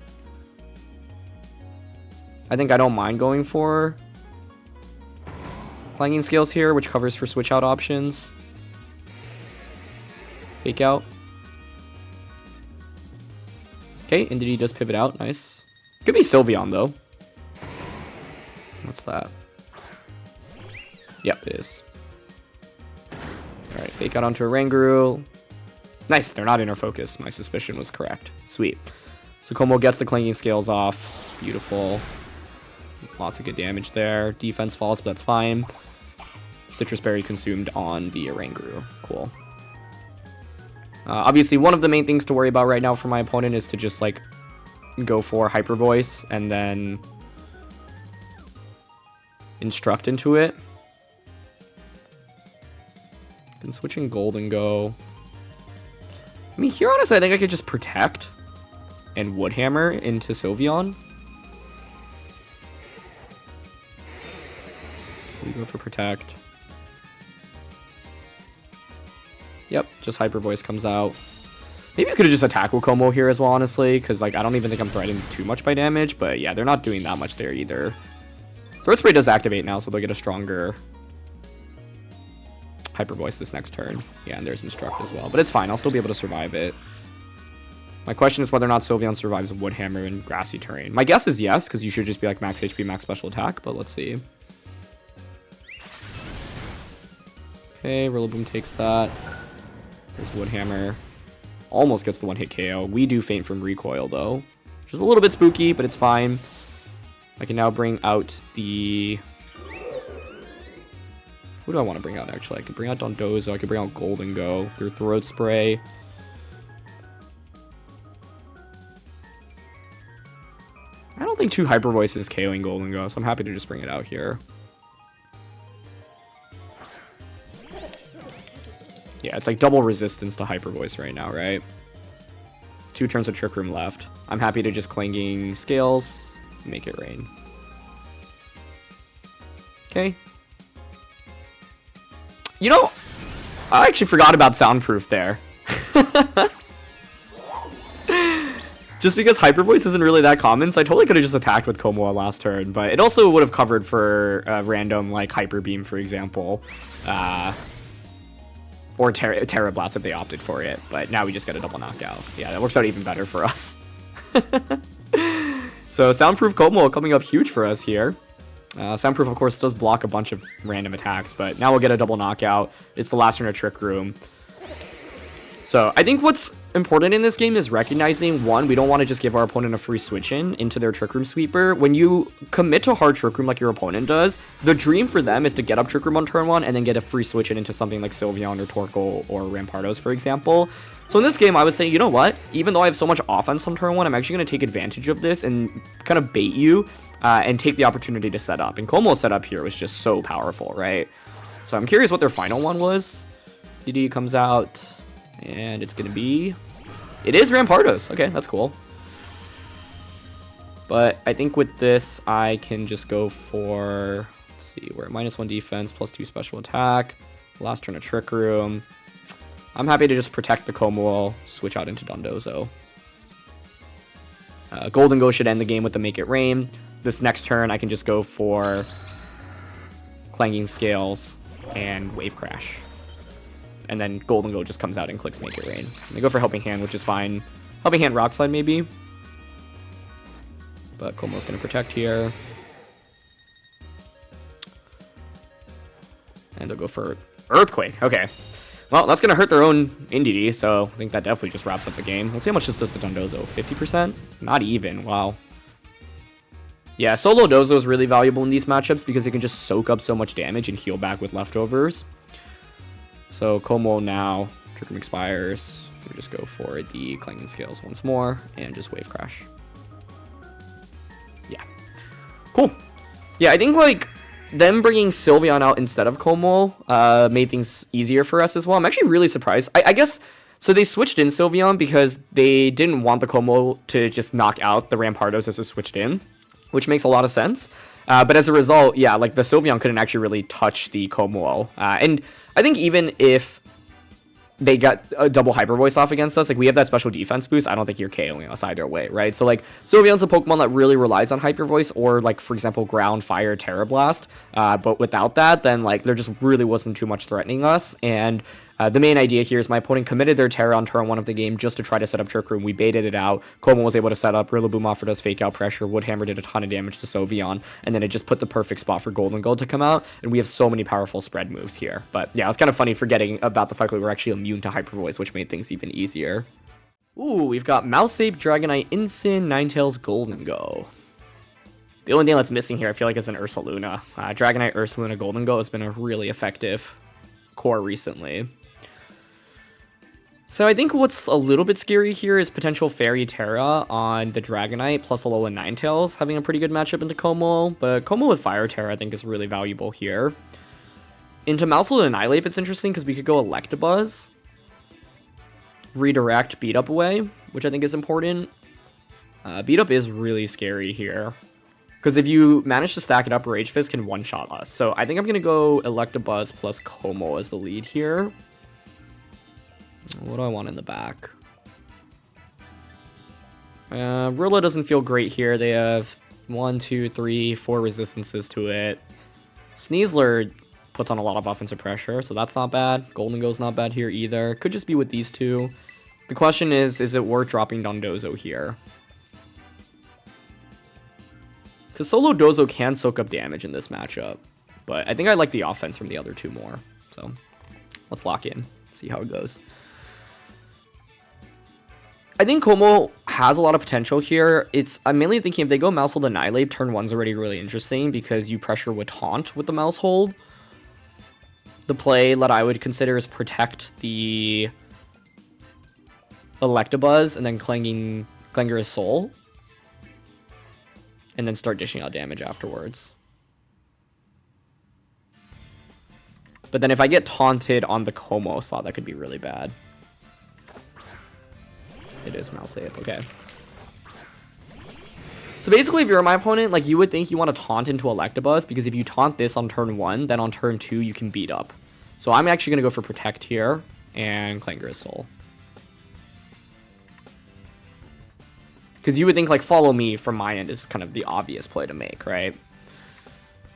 I think I don't mind going for Clanging Scales here, which covers for switch out options. Fake Out. Okay, Indeedee does pivot out. Nice. Could be Sylveon, though. What's that? Yep, it is. Alright, Fake Out onto Oranguru. Nice, they're not Inner Focus. My suspicion was correct. Sweet. So Kommo gets the Clanging Scales off. Beautiful. Lots of good damage there. Defense falls, but that's fine. Citrus Berry consumed on the Oranguru. Cool. Obviously, one of the main things to worry about right now for my opponent is to just, like, go for Hyper Voice and then Instruct into it. Can switch in Golden Go. I mean, here, honestly, I think I could just Protect and Woodhammer into Sylveon. We go for Protect. Yep, just Hyper Voice comes out. Maybe I could have just attacked with Kommo here as well, honestly, because like I don't even think I'm threatening too much by damage, but yeah, they're not doing that much there either. Throat Spray does activate now, so they'll get a stronger Hyper Voice this next turn. Yeah, and there's Instruct as well, but it's fine. I'll still be able to survive it. My question is whether or not Sylveon survives Wood Hammer in grassy terrain. My guess is yes, because you should just be like max HP, max special attack, but let's see. Okay, Rillaboom takes that. There's Wood Hammer. Almost gets the one-hit KO. We do faint from recoil, though, which is a little bit spooky, but it's fine. I can now bring out the... Who do I want to bring out, actually? I could bring out Dondozo. I could bring out Golden Go through Throat Spray. I don't think 2 Hyper Voices is KOing Golden Go, so I'm happy to just bring it out here. Yeah, it's like double resistance to Hyper Voice right now, right? 2 turns of Trick Room left. I'm happy to just Clanging Scales, make it rain. Okay. You know, I actually forgot about Soundproof there. Just because Hyper Voice isn't really that common, so I totally could have just attacked with Kommo-O last turn, but it also would have covered for random, like, Hyper Beam, for example. Or Terra Blast if they opted for it, but now we just get a double knockout. Yeah, that works out even better for us. So Soundproof Kommo-O coming up huge for us here. Soundproof, of course, does block a bunch of random attacks, but now we'll get a double knockout. It's the last turn of Trick Room. So I think what's important in this game is recognizing, one, we don't want to just give our opponent a free switch into their Trick Room sweeper. When you commit to hard Trick Room like your opponent does, the dream for them is to get up Trick Room on turn 1 and then get a free switch into something like Sylveon or Torkoal or Rampardos, for example. So in this game, I was saying, you know what? Even though I have so much offense on turn 1, I'm actually going to take advantage of this and kind of bait you and take the opportunity to set up. And Kommo-O's setup here was just so powerful, right? So I'm curious what their final one was. DD comes out, and it's going to be... It is Rampardos. Okay, that's cool. But I think with this, I can just go for... Let's see, we're at -1 defense, +2 special attack. Last turn of Trick Room. I'm happy to just protect the Kommo-O, switch out into Dondozo. Golden Go should end the game with the Make It Rain. This next turn, I can just go for Clanging Scales and Wave Crash. And then Golden Go just comes out and clicks Make It Rain. And they go for Helping Hand, which is fine. Helping Hand Rock Slide, maybe. But Kommo-O's going to protect here. And they'll go for Earthquake. Okay. Well, that's going to hurt their own NDD, so I think that definitely just wraps up the game. Let's see how much this does to Dondozo. 50%? Not even. Wow. Yeah, Solo Dozo is really valuable in these matchups because it can just soak up so much damage and heal back with leftovers. So Kommo-O now, Trick Room expires. We just go for the Clanging Scales once more and just Wave Crash. Yeah. Cool. Yeah, I think like them bringing Sylveon out instead of Kommo-O made things easier for us as well. I'm actually really surprised. I guess, so they switched in Sylveon because they didn't want the Kommo-O to just knock out the Rampardos as it switched in, which makes a lot of sense. But as a result, yeah, like the Sylveon couldn't actually really touch the Kommo-O. And I think even if they got a double Hyper Voice off against us, like we have that special defense boost, I don't think you're KOing us either way, right? So like Sylveon's a Pokemon that really relies on Hyper Voice or like, for example, Ground, Fire, Terra Blast. But without that, then like there just really wasn't too much threatening us. And the main idea here is my opponent committed their Terra on turn 1 of the game just to try to set up Trick Room. We baited it out. Kommo was able to set up. Rillaboom offered us Fake Out Pressure. Woodhammer did a ton of damage to Sylveon. And then it just put the perfect spot for Golden Gold to come out. And we have so many powerful spread moves here. But yeah, it's kind of funny forgetting about the fact that we're actually immune to Hyper Voice, which made things even easier. Ooh, we've got Mouseape, Dragonite, Incin, Ninetales, Golden Go. The only thing that's missing here, I feel like, is an Ursaluna. Dragonite, Ursaluna, Golden Go has been a really effective core recently. So I think what's a little bit scary here is potential Fairy Terra on the Dragonite plus Alola Ninetales having a pretty good matchup into Kommo-O, but Kommo-O with Fire Terra I think is really valuable here. Into Mousehold and Annihilape it's interesting because we could go Electabuzz, redirect Beat Up away, which I think is important. Beat Up is really scary here Because if you manage to stack it up, Rage Fist can one-shot us. So I think I'm going to go Electabuzz plus Kommo as the lead here. What do I want in the back? Rilla doesn't feel great here. They have 1, 2, 3, 4 resistances to it. Sneasler puts on a lot of offensive pressure, so that's not bad. Golden Go's not bad here either. Could just be with these two. The question is it worth dropping Dondozo here? Because Solo Dozo can soak up damage in this matchup. But I think I like the offense from the other two more. So let's lock in. See how it goes. I think Kommo has a lot of potential here. I'm mainly thinking if they go Mouse Hold Annihilate, turn 1's already really interesting because you pressure with Taunt with the Mouse Hold. The play that I would consider is protect the Electabuzz and then Clangorous Soul. And then start dishing out damage afterwards. But then if I get taunted on the Kommo slot, that could be really bad. It is Mouse Ape, okay. So basically, if you're my opponent, like, you would think you want to taunt into Electabuzz, because if you taunt this on turn 1, then on turn 2, you can beat up. So I'm actually going to go for Protect here, and Clangorous Soul. Because you would think, like, Follow Me from my end is kind of the obvious play to make, right?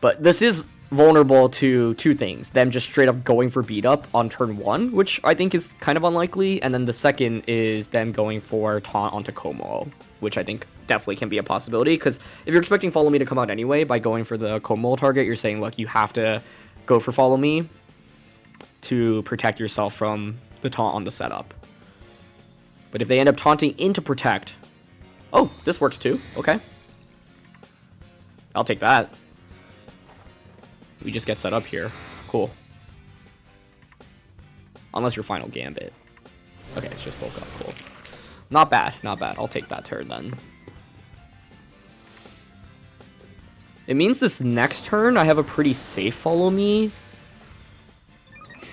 But this is vulnerable to two things. Them just straight up going for beat up on turn 1, which I think is kind of unlikely. And then the second is them going for taunt onto Kommo, which I think definitely can be a possibility. Because if you're expecting Follow Me to come out anyway, by going for the Kommo target, you're saying, look, you have to go for Follow Me to protect yourself from the taunt on the setup. But if they end up taunting into Protect... Oh, this works too. Okay. I'll take that. We just get set up here. Cool. Unless your final Gambit. Okay, it's just bulk up. Cool. Not bad. Not bad. I'll take that turn then. It means this next turn I have a pretty safe Follow Me.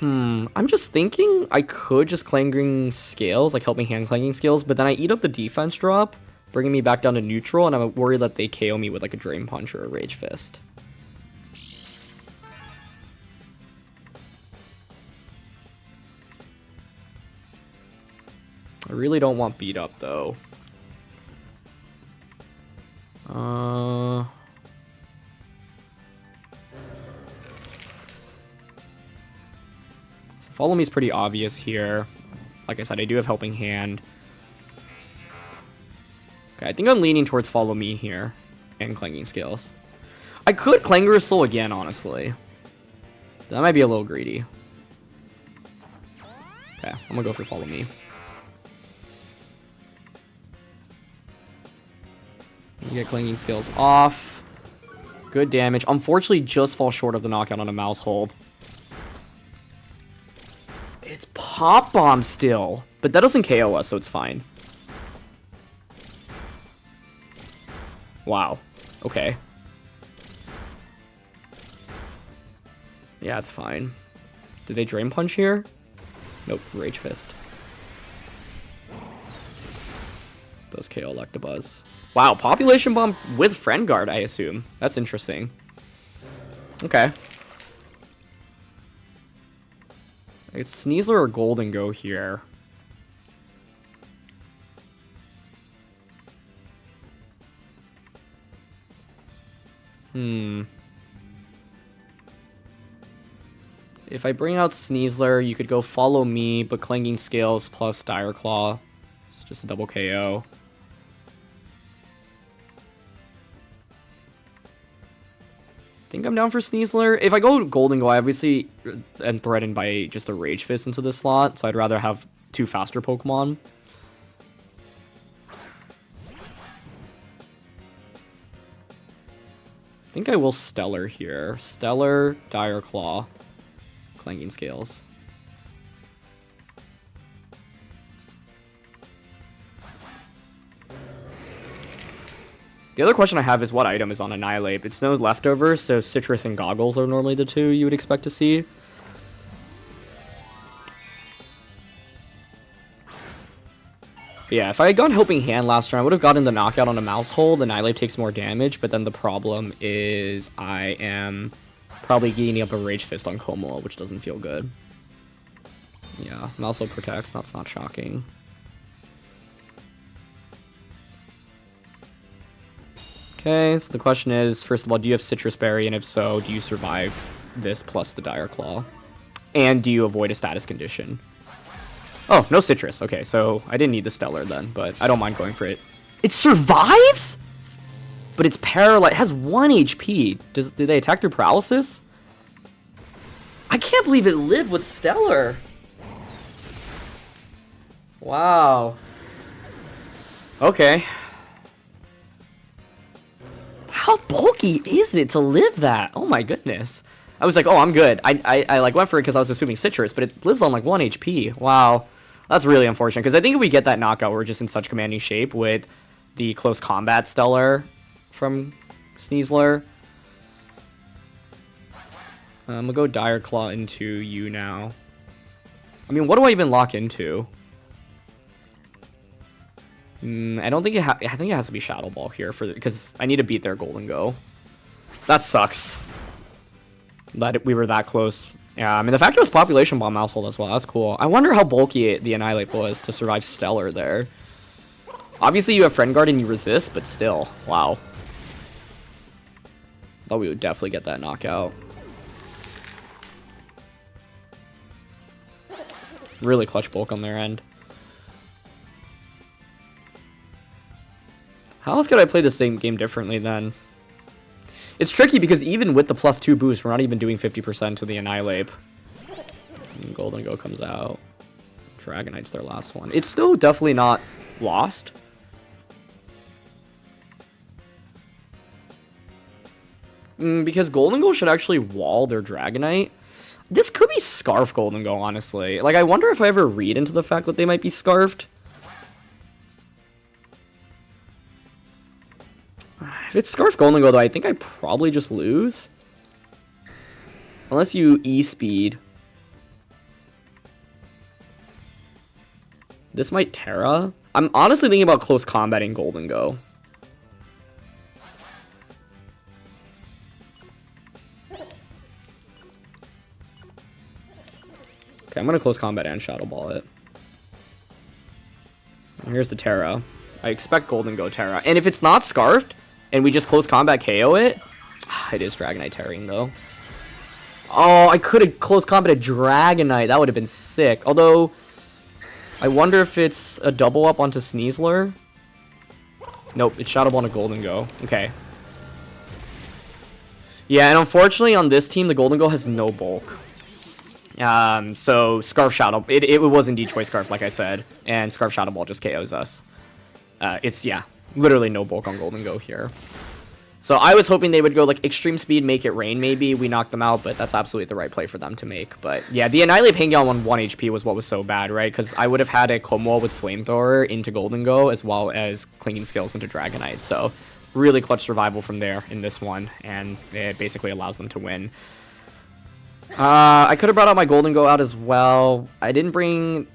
I'm just thinking I could just Clanging Scales, like help me hand Clanging Scales, but then I eat up the defense drop, bringing me back down to neutral, and I'm worried that they KO me with like a Drain Punch or a Rage Fist. I really don't want beat up though. So Follow Me is pretty obvious here. Like I said, I do have Helping Hand. Okay, I think I'm leaning towards Follow Me here and Clanging Scales. I could Clangorous Soul again, honestly. That might be a little greedy. Okay, I'm gonna go for Follow Me. You get Clanging Scales off. Good damage. Unfortunately, just fall short of the knockout on a Mouse Hold. It's Pop Bomb still, but that doesn't KO us, so it's fine. Wow. Okay. Yeah, it's fine. Did they Drain Punch here? Nope, Rage Fist. Those KO Electabuzz. Wow, Population Bomb with Friend Guard, I assume. That's interesting. Okay. It's Sneasler or Golden Go here. If I bring out Sneasler, you could go Follow Me, but Clanging Scales plus Dire Claw. It's just a double KO. I think I'm down for Sneasler. If I go Golden Go, I obviously am threatened by just a Rage Fist into the slot, so I'd rather have two faster Pokemon. I think I will Stellar here. Stellar, Dire Claw, Clanging Scales. The other question I have is what item is on Annihilate. It's no leftovers, so Citrus and Goggles are normally the two you would expect to see. Yeah, if I had gone Helping Hand last turn, I would have gotten the knockout on a Mouse Hole. The Annihilate takes more damage, but then the problem is I am probably gaining up a Rage Fist on Kommo-O, which doesn't feel good. Yeah, Mouse Hole protects, that's not shocking. Okay, so the question is, first of all, do you have Citrus Berry, and if so, do you survive this plus the Dire Claw? And do you avoid a status condition? Oh, no citrus. Okay, so I didn't need the Stellar then, but I don't mind going for it. It survives? But it's paralyzed. It has 1 HP. Do they attack through paralysis? I can't believe it lived with Stellar. Wow. Okay. How bulky is it to live that? Oh my goodness. I was like, oh, I'm good. I like went for it because I was assuming citrus, but it lives on like 1 HP. Wow. That's really unfortunate, because I think if we get that knockout, we're just in such commanding shape with the close combat Stellar from Sneasler. I'm going to go Dire Claw into you now. I mean, what do I even lock into? I don't think I think it has to be Shadow Ball here because I need to beat their Golden Go. That sucks. That we were that close. Yeah, I mean, the fact it was Population Bomb Mouse Hole as well. That's cool. I wonder how bulky the Annihilate was to survive Stellar there. Obviously, you have Friend Guard and you resist, but still. Wow. Thought we would definitely get that knockout. Really clutch bulk on their end. How else could I play the same game differently then? It's tricky because even with the +2 boost, we're not even doing 50% to the Annihilate. And Golden Go comes out. Dragonite's their last one. It's still definitely not lost. Because Golden Go should actually wall their Dragonite. This could be Scarf Golden Go, honestly. Like, I wonder if I ever read into the fact that they might be Scarfed. If it's Scarf Golden Go, though, I think I probably just lose. Unless you E-Speed. This might Terra. I'm honestly thinking about close combating Golden Go. Okay, I'm going to close combat and Shadow Ball it. And here's the Terra. I expect Golden Go Terra. And if it's not Scarfed, and we just close combat KO it, it is Dragonite Terrain though. Oh, I could have close combated Dragonite. That would have been sick. Although, I wonder if it's a double up onto Sneasler. Nope, it's Shadow Ball and a Golden Go. Okay. Yeah, and unfortunately on this team, the Golden Go has no bulk. So Scarf Shadow, it was indeed Choice Scarf, like I said, and Scarf Shadow Ball just KOs us. Yeah, literally no bulk on Golden Go here. So I was hoping they would go like Extreme Speed, Make It Rain maybe. We knocked them out, but that's absolutely the right play for them to make. But yeah, the Annihilate Pangeon on 1 HP was what was so bad, right? Because I would have had a Kommo-O with Flamethrower into Golden Go as well as Clinging Scales into Dragonite. So really clutch survival from there in this one, and it basically allows them to win. I could have brought out my Golden Go out as well. I didn't bring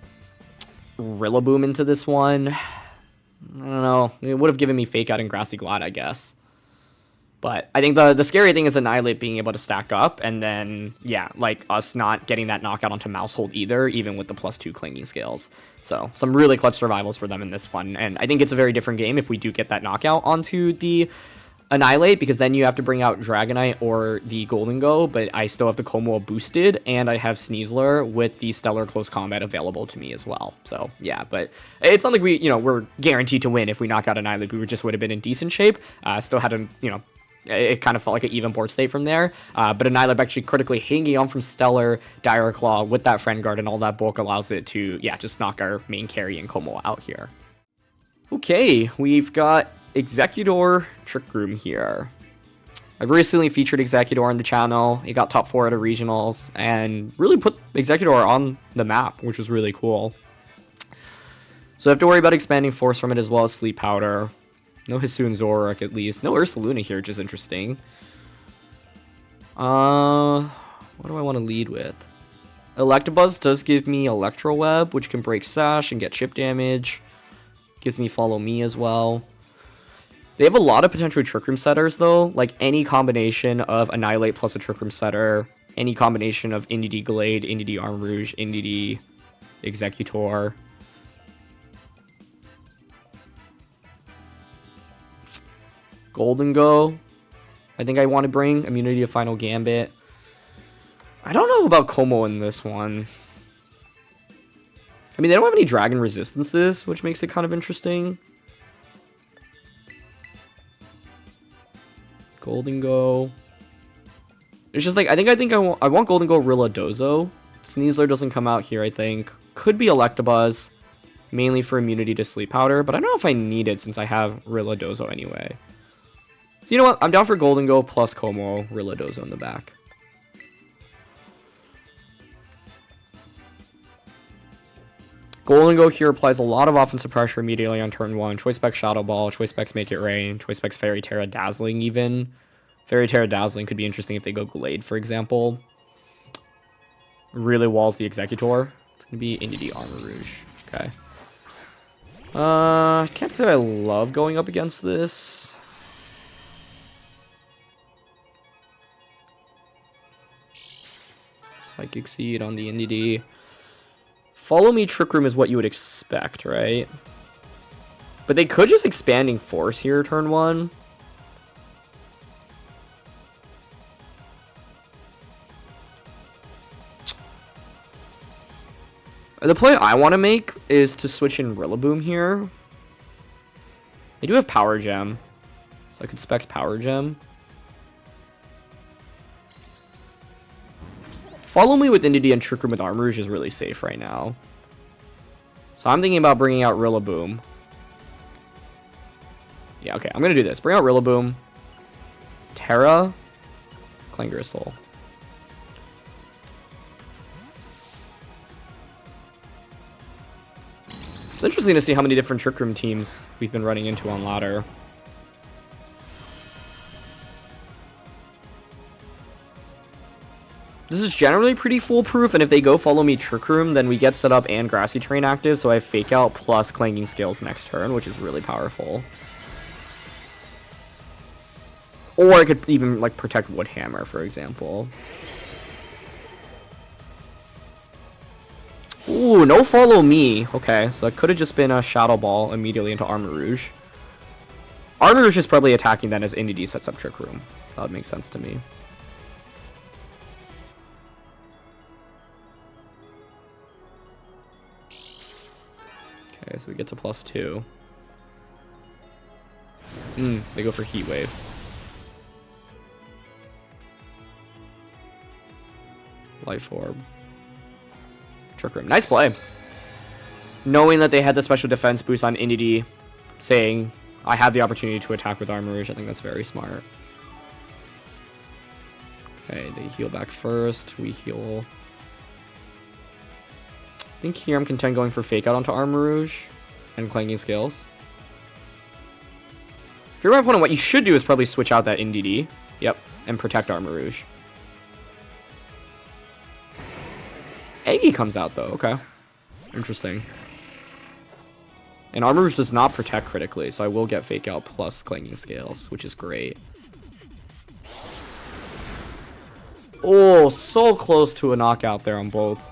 Rillaboom into this one. I don't know. It would have given me Fake Out and Grassy Glide, I guess. But I think the scary thing is Annihilate being able to stack up, and then, yeah, like us not getting that knockout onto Mousehold either, even with the +2 Clanging Scales. So some really clutch survivals for them in this one, and I think it's a very different game if we do get that knockout onto the Annihilate, because then you have to bring out Dragonite or the Golden Go, but I still have the Kommo-O boosted, and I have Sneasler with the Stellar Close Combat available to me as well. So, yeah, but it's not like we're guaranteed to win if we knock out Annihilate. We just would have been in decent shape. Still had it kind of felt like an even board state from there. But Annihilate actually critically hanging on from Stellar, Dire Claw with that Friend Guard and all that bulk allows it to, yeah, just knock our main carry and Kommo-O out here. Okay, we've got Executor Trick Room here. I've recently featured Executor on the channel. He got top 4 at a regionals and really put Executor on the map, which was really cool. So I have to worry about expanding Force from it as well as Sleep Powder. No Hisuian Zoroark at least. No Ursaluna here, which is interesting. What do I want to lead with? Electabuzz does give me Electro Web, which can break Sash and get chip damage. Gives me Follow Me as well. They have a lot of potential Trick Room setters, though. Like, any combination of Annihilate plus a Trick Room setter, any combination of Indy Glade, Indy Arm Rouge, Indy Executor. Golden Go. I think I want to bring Immunity to Final Gambit. I don't know about Kommo in this one. I mean, they don't have any Dragon Resistances, which makes it kind of interesting. Golden Go. It's just like, I think I want Golden Go Rilladozo. Sneasler doesn't come out here, I think. Could be Electabuzz, mainly for immunity to Sleep Powder, but I don't know if I need it since I have Rilladozo anyway. So you know what? I'm down for Golden Go plus Kommo-O, Rilladozo in the back. Golden Go here applies a lot of offensive pressure immediately on turn 1. Choice Spec Shadow Ball, Choice Specs Make It Rain, Choice Specs Fairy Terra Dazzling even. Fairy Terra Dazzling could be interesting if they go Glade, for example. Really walls the Executor. It's going to be Indy Armor Rouge. Okay. Can't say I love going up against this. Psychic Seed on the Indy. Follow Me Trick Room is what you would expect, right? But they could just Expanding Force here turn 1. The play I want to make is to switch in Rillaboom here. They do have Power Gem, so I could Specs Power Gem. Follow Me with Indy and Trick Room with Arm Rouge is really safe right now. So I'm thinking about bringing out Rillaboom. Yeah, okay, I'm going to do this. Bring out Rillaboom. Terra. Clangorous. It's interesting to see how many different Trick Room teams we've been running into on ladder. This is generally pretty foolproof, and if they go Follow Me Trick Room, then we get set up and Grassy Terrain active, so I have Fake Out plus Clanging Scales next turn, which is really powerful. Or I could even, like, protect Woodhammer, for example. Ooh, no Follow Me. Okay, so that could have just been a Shadow Ball immediately into Armor Rouge. Armor Rouge is probably attacking then as Indy sets up Trick Room. That would make sense to me. Okay, so we get to +2. They go for Heat Wave. Life Orb. Trick Room. Nice play. Knowing that they had the special defense boost on Indy, saying, I have the opportunity to attack with Armor Rouge. I think that's very smart. Okay, they heal back first. We heal. I think here I'm content going for Fake Out onto Armor Rouge and Clanging Scales. If you're my opponent, what you should do is probably switch out that NDD. Yep, and protect Armor Rouge. Eggy comes out though, okay. Interesting. And Armor Rouge does not protect critically, so I will get Fake Out plus Clanging Scales, which is great. Oh, so close to a knockout there on both.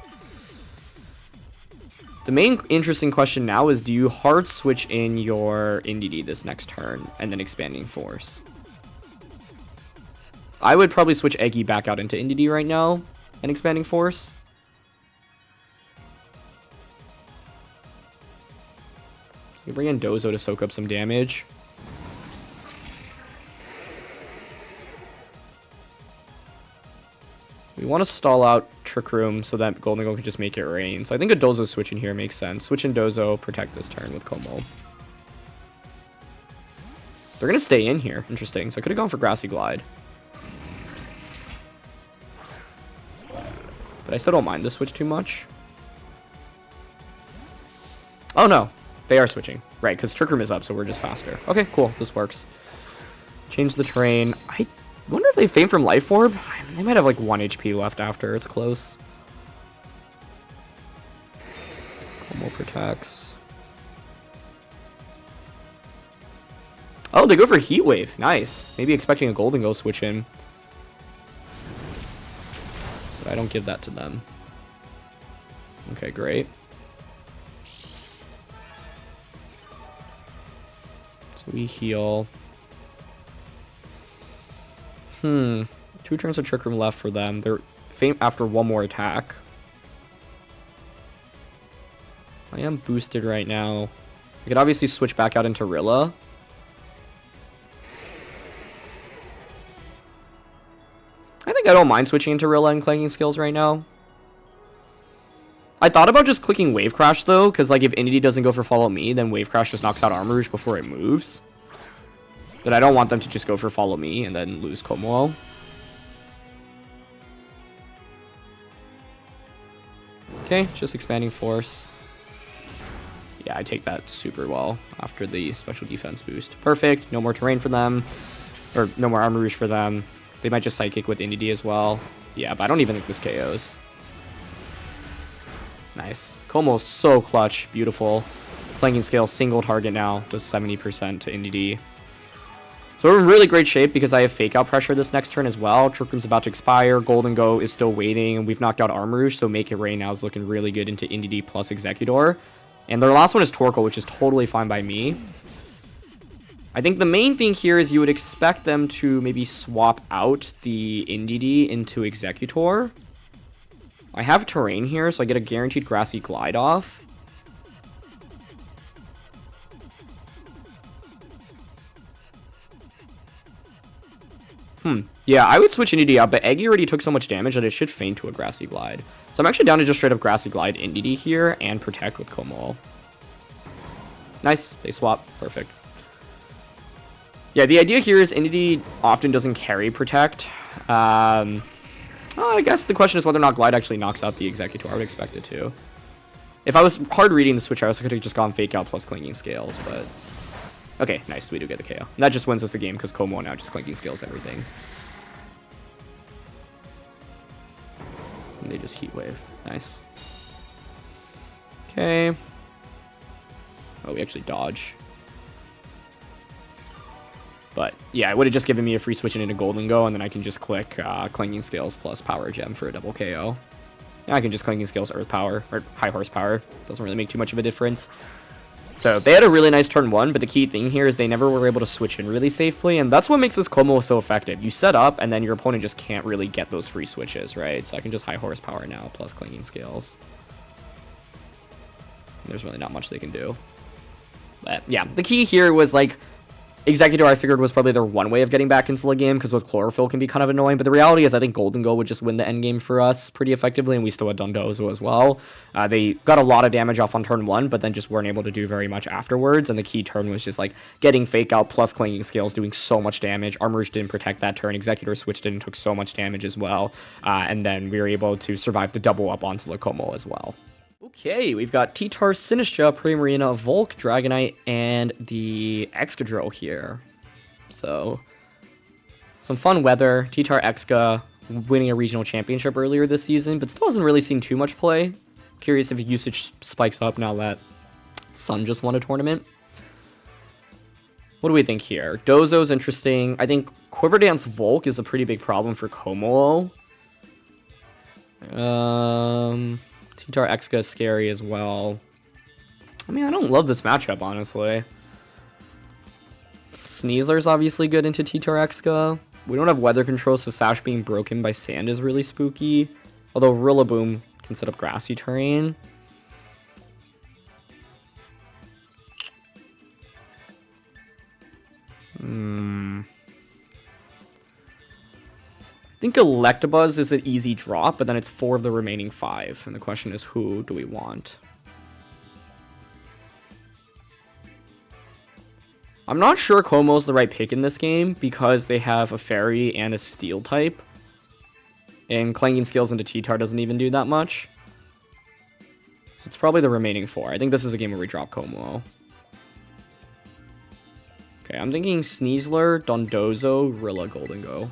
The main interesting question now is, do you hard switch in your NDD this next turn and then Expanding Force? I would probably switch Eggy back out into NDD right now and Expanding Force. So you bring in Dozo to soak up some damage. We want to stall out Trick Room so that Golden Go can just make it rain. So I think a Dozo switch in here makes sense. Switch in Dozo, protect this turn with Kommo. They're going to stay in here. Interesting. So I could have gone for Grassy Glide. But I still don't mind this switch too much. Oh no, they are switching. Right, because Trick Room is up, so we're just faster. Okay, cool. This works. Change the terrain. I wonder if they faint from Life Orb. They might have like 1 HP left after. It's close. Kommo protects. Oh, they go for Heat Wave. Nice. Maybe expecting a Golden Go switch in. But I don't give that to them. Okay, great. So we heal. 2 turns of Trick Room left for them. They're faint after one more attack. I am boosted right now. I could obviously switch back out into Rilla. I think I don't mind switching into Rilla and Clanging Scales right now. I thought about just clicking Wave Crash though, because like if Entity doesn't go for Follow Me, then Wave Crash just knocks out Armor Rouge before it moves. But I don't want them to just go for Follow Me and then lose Kommo-O. Okay, just expanding force. Yeah, I take that super well after the special defense boost. Perfect. No more terrain for them. Or no more Armor Rouge for them. They might just Psychic with Indie as well. Yeah, but I don't even think this KOs. Nice. Kommo-O's so clutch. Beautiful. Clanging Scale single target now. Does 70% to Indie. So we're in really great shape because I have Fake Out pressure this next turn as well. Trick Room's about to expire. Golden Go is still waiting. And we've knocked out Armor Rouge, so Make It Rain now is looking really good into Indie plus Executor. And their last one is Torkoal, which is totally fine by me. I think the main thing here is you would expect them to maybe swap out the Indie into Executor. I have terrain here, so I get a guaranteed Grassy Glide off. Yeah, I would switch Indie out, but Eggy already took so much damage that it should feint to a Grassy Glide. So I'm actually down to just straight up Grassy Glide Indie here and Protect with Kommo-O. Nice, they swap, perfect. Yeah, the idea here is Indie often doesn't carry Protect. I guess the question is whether or not Glide actually knocks out the Executor. I would expect it to. If I was hard reading the switch, I also could have just gone Fake Out plus Clanging Scales, but... Okay, nice, we do get the KO. And that just wins us the game because Kommo-O now just Clanging Scales everything. And they just Heat Wave. Nice. Okay. Oh, we actually dodge. But yeah, it would have just given me a free switching into Golden Go, and then I can just click Clanging Scales plus Power Gem for a double KO. Now I can just Clanging Scales Earth Power, or High Horsepower. Doesn't really make too much of a difference. So they had a really nice turn 1, but the key thing here is they never were able to switch in really safely, and that's what makes this Kommo-O so effective. You set up, and then your opponent just can't really get those free switches, right? So I can just High Horsepower now, plus Clanging Scales. There's really not much they can do. But yeah, the key here was like, Executor I figured was probably their one way of getting back into the game, because with Chlorophyll can be kind of annoying, but the reality is I think Golden Go would just win the endgame for us pretty effectively, and we still had Dondozo as well. They got a lot of damage off on turn 1, but then just weren't able to do very much afterwards, and the key turn was just like getting Fake Out plus Clanging Scales, doing so much damage. Armor Rouge didn't protect that turn, Executor switched in and took so much damage as well, and then we were able to survive the double up onto the Kommo-O as well. Okay, we've got T-Tar, Sinistra, Primarina, Volk, Dragonite, and the Excadrill here. So, some fun weather. T-Tar Exca winning a regional championship earlier this season, but still hasn't really seen too much play. Curious if usage spikes up now that Sun just won a tournament. What do we think here? Dozo's interesting. I think Quiver Dance Volk is a pretty big problem for Kommo-O. T-Tar Exca is scary as well. I mean, I don't love this matchup, honestly. Sneasler's obviously good into T-Tar Exca. We don't have weather control, so Sash being broken by sand is really spooky. Although Rillaboom can set up grassy terrain. I think Electabuzz is an easy drop, but then it's 4 of the remaining 5. And the question is, who do we want? I'm not sure Kommo-O's the right pick in this game because they have a Fairy and a Steel type. And Clanging Scales into T-Tar doesn't even do that much. So it's probably the remaining 4. I think this is a game where we drop Kommo-O. Okay, I'm thinking Sneasler, Dondozo, Rilla, Golden Go.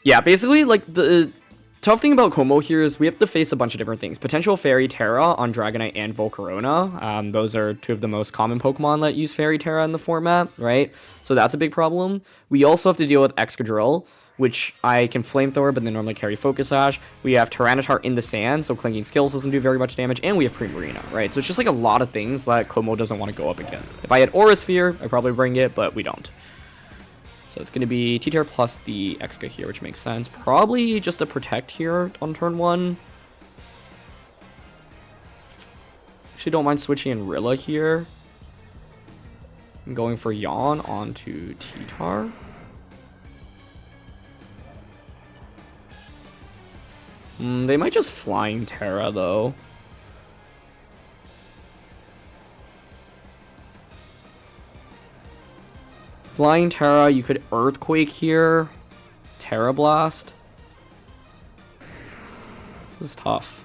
Yeah, basically, like, the Tough thing about Kommo here is we have to face a bunch of different things. Potential Fairy Terra on Dragonite and Volcarona. Those are two of the most common Pokemon that use Fairy Terra in the format, right? So that's a big problem. We also have to deal with Excadrill, which I can Flamethrower, but they normally carry Focus Sash. We have Tyranitar in the sand, so Clanging Scale doesn't do very much damage, and we have Primarina, right? So it's just like a lot of things that Kommo doesn't want to go up against. If I had Aura Sphere, I'd probably bring it, but we don't. So it's going to be T-Tier plus the Exca here, which makes sense. Probably just a Protect here on turn 1. Actually, don't mind switching in Rilla here. I'm going for Yawn onto T-Tar. They might just Flying Terra, though. Flying Terra, you could Earthquake here. Terra Blast. This is tough.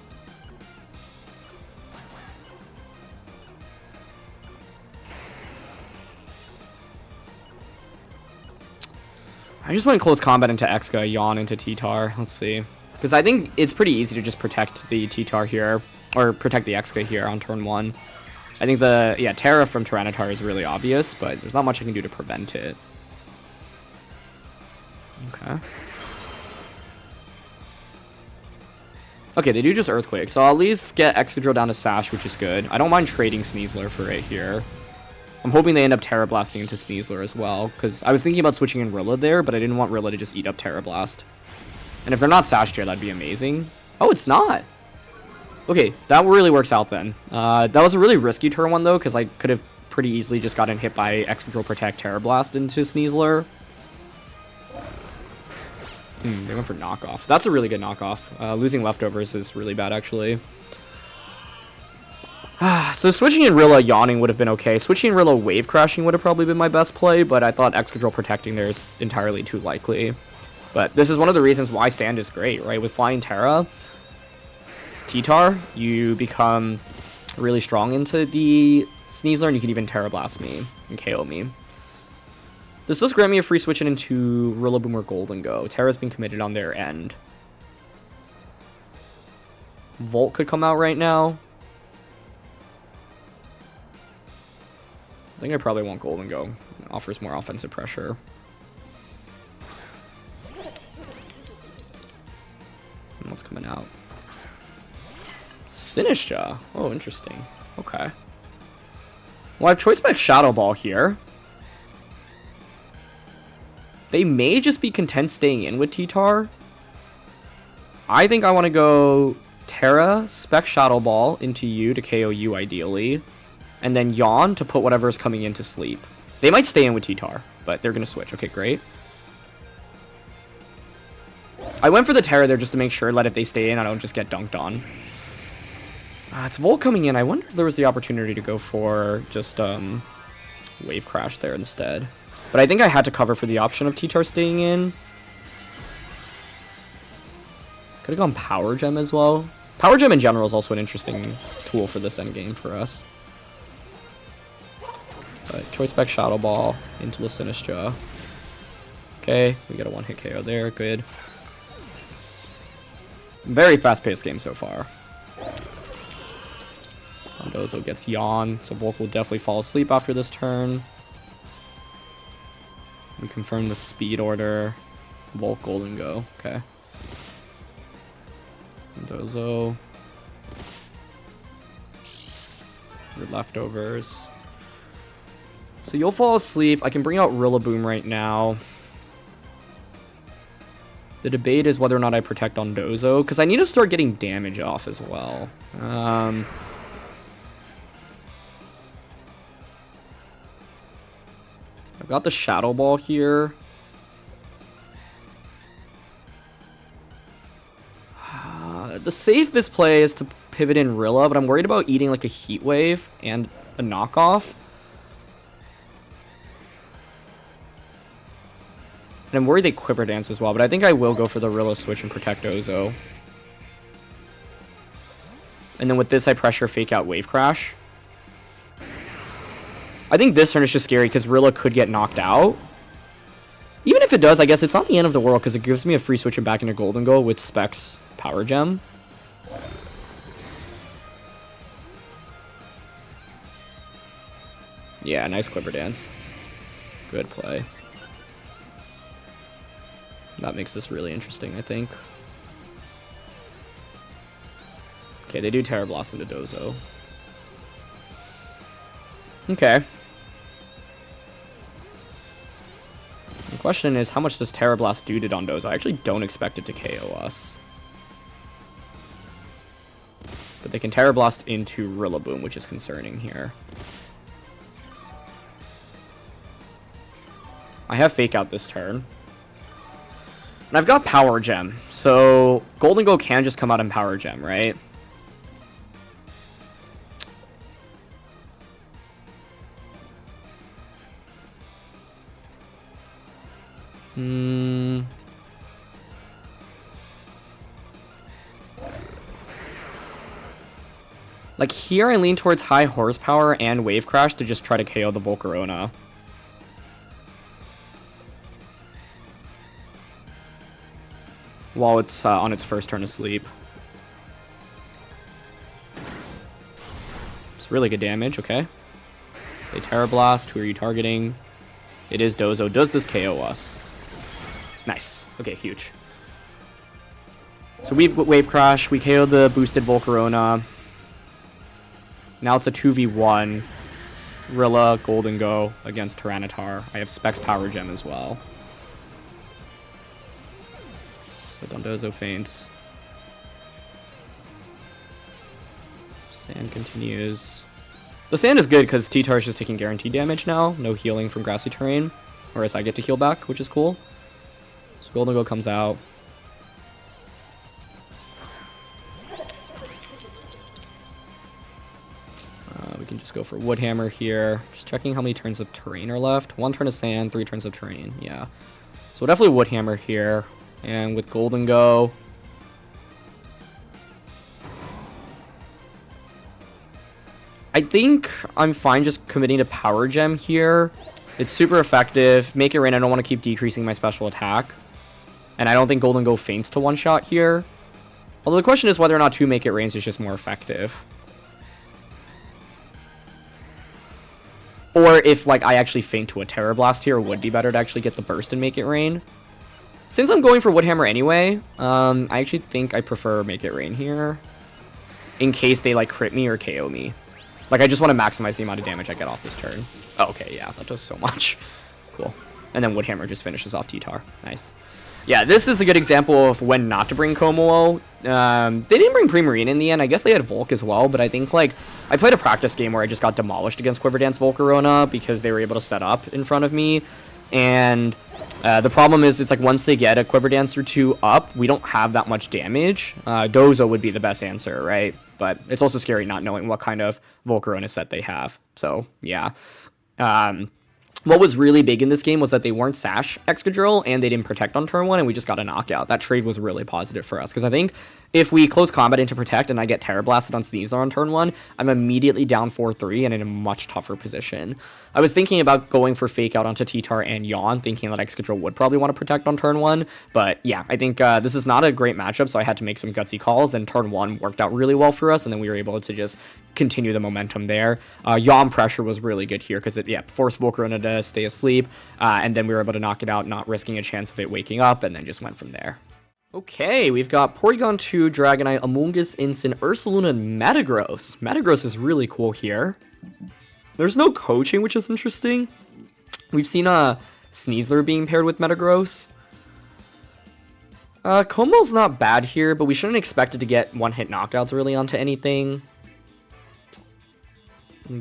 I just went close combat into Exca, Yawn into T-Tar. Let's see. Because I think it's pretty easy to just protect the T-Tar here. Or protect the Exca here on turn 1. I think Terra from Tyranitar is really obvious, but there's not much I can do to prevent it. Okay. Okay, they do just Earthquake, so I'll at least get Excadrill down to Sash, which is good. I don't mind trading Sneasler for it here. I'm hoping they end up Terra Blasting into Sneasler as well, because I was thinking about switching in Rilla there, but I didn't want Rilla to just eat up Terra Blast. And if they're not Sash Chair, that'd be amazing. Oh, it's not! Okay, that really works out then. That was a really risky turn 1 though, because I could have pretty easily just gotten hit by Excadrill Protect Terra Blast into Sneasler. They went for Knockoff. That's a really good knockoff. Losing Leftovers is really bad, actually. So switching in Rilla Yawning would have been okay. Switching in Rilla Wave Crashing would have probably been my best play, but I thought Excadrill Protecting there is entirely too likely. But this is one of the reasons why Sand is great, right? With Flying Terra, T-Tar, you become really strong into the Sneasler, and you can even Terra Blast me and KO me. This does grant me a free switch in into Rillaboom or Golden Go. Terra's been committed on their end. Volt could come out right now. I think I probably want Golden Go. It offers more offensive pressure. And what's coming out? Sinistcha. Oh, interesting. Okay. Well, I have Choice Spec Shadow Ball here. They may just be content staying in with T-Tar. I think I want to go Terra, Spec Shadow Ball into you to KO you ideally. And then Yawn to put whatever's coming in to sleep. They might stay in with T-Tar, but they're going to switch. Okay, great. I went for the Terra there just to make sure that if they stay in, I don't just get dunked on. It's Volt coming in. I wonder if there was the opportunity to go for just Wave Crash there instead. But I think I had to cover for the option of T-Tar staying in. Could have gone Power Gem as well. Power Gem in general is also an interesting tool for this endgame for us. But Choice Spec Shadow Ball into the Sinistcha. Okay, we got a one-hit KO there. Good. Very fast-paced game so far. Dondozo gets Yawn, so Volk will definitely fall asleep after this turn. We confirm the speed order. Volk, Golden Go. Okay. Dondozo. Your leftovers. So you'll fall asleep. I can bring out Rillaboom right now. The debate is whether or not I protect Dondozo, because I need to start getting damage off as well. I've got the Shadow Ball here. The safest play is to pivot in Rilla, but I'm worried about eating like a Heat Wave and a knockoff. And I'm worried they Quiver Dance as well, but I think I will go for the Rilla switch and protect Ozo. And then with this, I pressure Fake Out Wave Crash. I think this turn is just scary because Rilla could get knocked out. Even if it does, I guess it's not the end of the world because it gives me a free switch back into Golden Go with Specs Power Gem. Yeah, nice Quiver Dance. Good play. That makes this really interesting, I think. Okay, they do Terra Blast into Dozo. Okay. The question is, how much does Terra Blast do to Dondozo? I actually don't expect it to KO us. But they can Terra Blast into Rillaboom, which is concerning here. I have Fake Out this turn. And I've got Power Gem, so Golden Go can just come out and Power Gem, right? Like here, I lean towards High Horsepower and Wave Crash to just try to KO the Volcarona. While it's on its first turn of sleep. It's really good damage, okay. They Terra Blast, who are you targeting? It is Dozo. Does this KO us? Nice. Okay, huge. So we Wave Crash, we KO the boosted Volcarona. Now it's a 2v1. Rilla, Golden Go against Tyranitar. I have Specs Power Gem as well. So Dondozo faints. Sand continues. The sand is good because T-Tar is just taking guaranteed damage now. No healing from grassy terrain. Whereas I get to heal back, which is cool. So Golden Go comes out. We can just go for Woodhammer here. Just checking how many turns of terrain are left. 1 turn of sand, 3 turns of terrain. Yeah. So definitely Woodhammer here. And with Golden Go, I think I'm fine just committing to Power Gem here. It's super effective. Make it rain. I don't want to keep decreasing my special attack. And I don't think Golden Go faints to one-shot here. Although the question is whether or not 2 Make It Rains is just more effective. Or if, like, I actually faint to a Terra Blast here, it would be better to actually get the burst and Make It Rain. Since I'm going for Woodhammer anyway, I actually think I prefer Make It Rain here. In case they, like, crit me or KO me. Like, I just want to maximize the amount of damage I get off this turn. Oh, okay, yeah, that does so much. Cool. And then Woodhammer just finishes off T-Tar. Nice. Yeah, this is a good example of when not to bring Kommo-O. They didn't bring Primarine in the end. I guess they had Volk as well, but I think, like, I played a practice game where I just got demolished against Quiver Dance Volcarona because they were able to set up in front of me. And the problem is, it's like once they get a Quiver Dance or 2 up, we don't have that much damage. Dozo would be the best answer, right? But it's also scary not knowing what kind of Volcarona set they have. So, yeah. What was really big in this game was that they weren't Sash Excadrill and they didn't Protect on turn 1 and we just got a knockout. That trade was really positive for us because I think if we close combat into Protect and I get Terra Blasted on Sneasler on turn 1, I'm immediately down 4-3 and in a much tougher position. I was thinking about going for Fake Out onto T-Tar and Yawn, thinking that Excadrill would probably want to Protect on turn 1, but yeah, I think this is not a great matchup, so I had to make some gutsy calls, and turn 1 worked out really well for us, and then we were able to just continue the momentum there. Yawn pressure was really good here because it forced Volcarona to stay asleep, and then we were able to knock it out, not risking a chance of it waking up, and then just went from there. Okay, we've got Porygon 2, Dragonite, Amoonguss, Incin, Ursaluna, and Metagross. Metagross is really cool here. There's no coaching, which is interesting. We've seen Sneasler being paired with Metagross. Kommo-O's not bad here, but we shouldn't expect it to get one-hit knockouts really onto anything.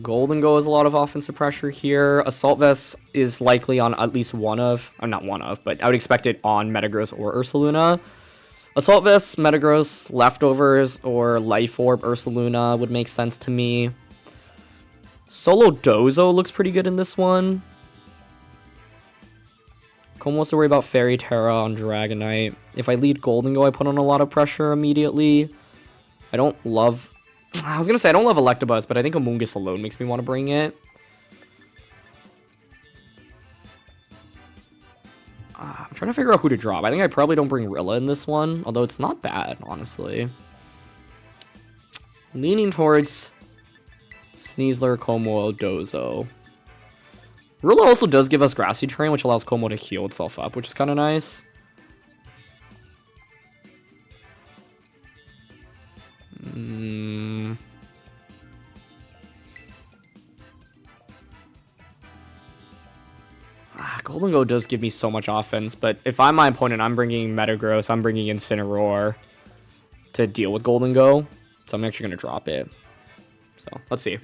Golden Go has a lot of offensive pressure here. Assault Vest is likely on at least one of, not one of, but I would expect it on Metagross or Ursaluna. Assault Vest, Metagross, Leftovers, or Life Orb, Ursaluna would make sense to me. Solo Dozo looks pretty good in this one. Kommo has to worry about Fairy Terra on Dragonite. If I lead Golden Go, I put on a lot of pressure immediately. I don't love Electabuzz, but I think Amoonguss alone makes me want to bring it. I'm trying to figure out who to drop. I think I probably don't bring Rilla in this one, although it's not bad, honestly. Leaning towards Sneasler, Kommo-O, Dozo. Rilla also does give us grassy terrain, which allows Kommo to heal itself up, which is kind of nice. Golden Go does give me so much offense, but if I'm my opponent, I'm bringing Metagross, I'm bringing Incineroar to deal with Golden Go, so I'm actually going to drop it. So, let's see.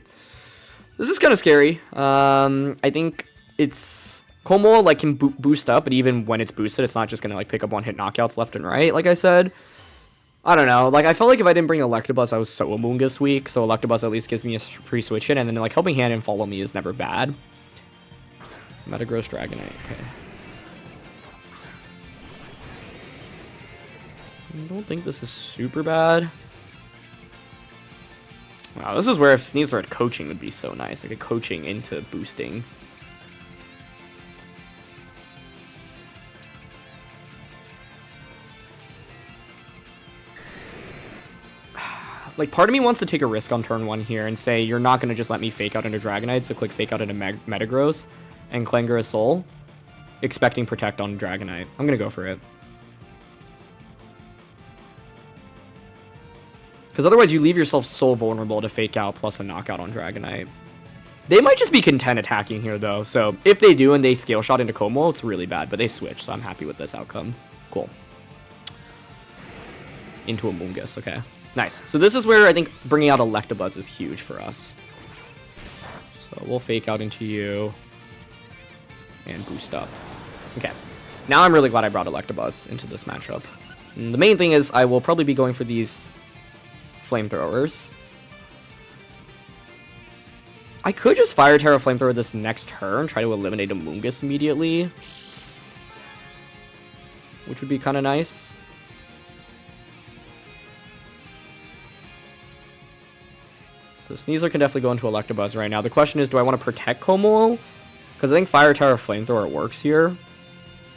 This is kind of scary. I think it's... Kommo, like, can boost up, but even when it's boosted, it's not just going to, like, pick up one-hit knockouts left and right, like I said. I don't know. Like, I felt like if I didn't bring Electabuzz, I was so Amoonguss weak, so Electabuzz at least gives me a free switch in, and then, like, Helping Hand and Follow Me is never bad. Metagross, Dragonite, okay. I don't think this is super bad. Wow, this is where if Sneasler had coaching would be so nice. Like a coaching into boosting. Like, part of me wants to take a risk on turn 1 here and say, you're not going to just let me fake out into Dragonite, so click fake out into Metagross and Clangorous Soul, expecting Protect on Dragonite. I'm going to go for it. Because otherwise you leave yourself so vulnerable to fake out plus a knockout on Dragonite. They might just be content attacking here, though. So if they do and they Scale Shot into Kommo, it's really bad. But they switch, so I'm happy with this outcome. Cool. Into Amoonguss, okay. Nice. So this is where I think bringing out Electabuzz is huge for us. So we'll fake out into you. And boost up. Okay. Now I'm really glad I brought Electabuzz into this matchup. And the main thing is I will probably be going for these Flamethrowers. I could just Fire Terra Flamethrower this next turn, try to eliminate Amoonguss immediately. Which would be kind of nice. So Sneasler can definitely go into Electabuzz right now. The question is, do I want to protect Kommo-O? Because I think Fire Terra Flamethrower works here.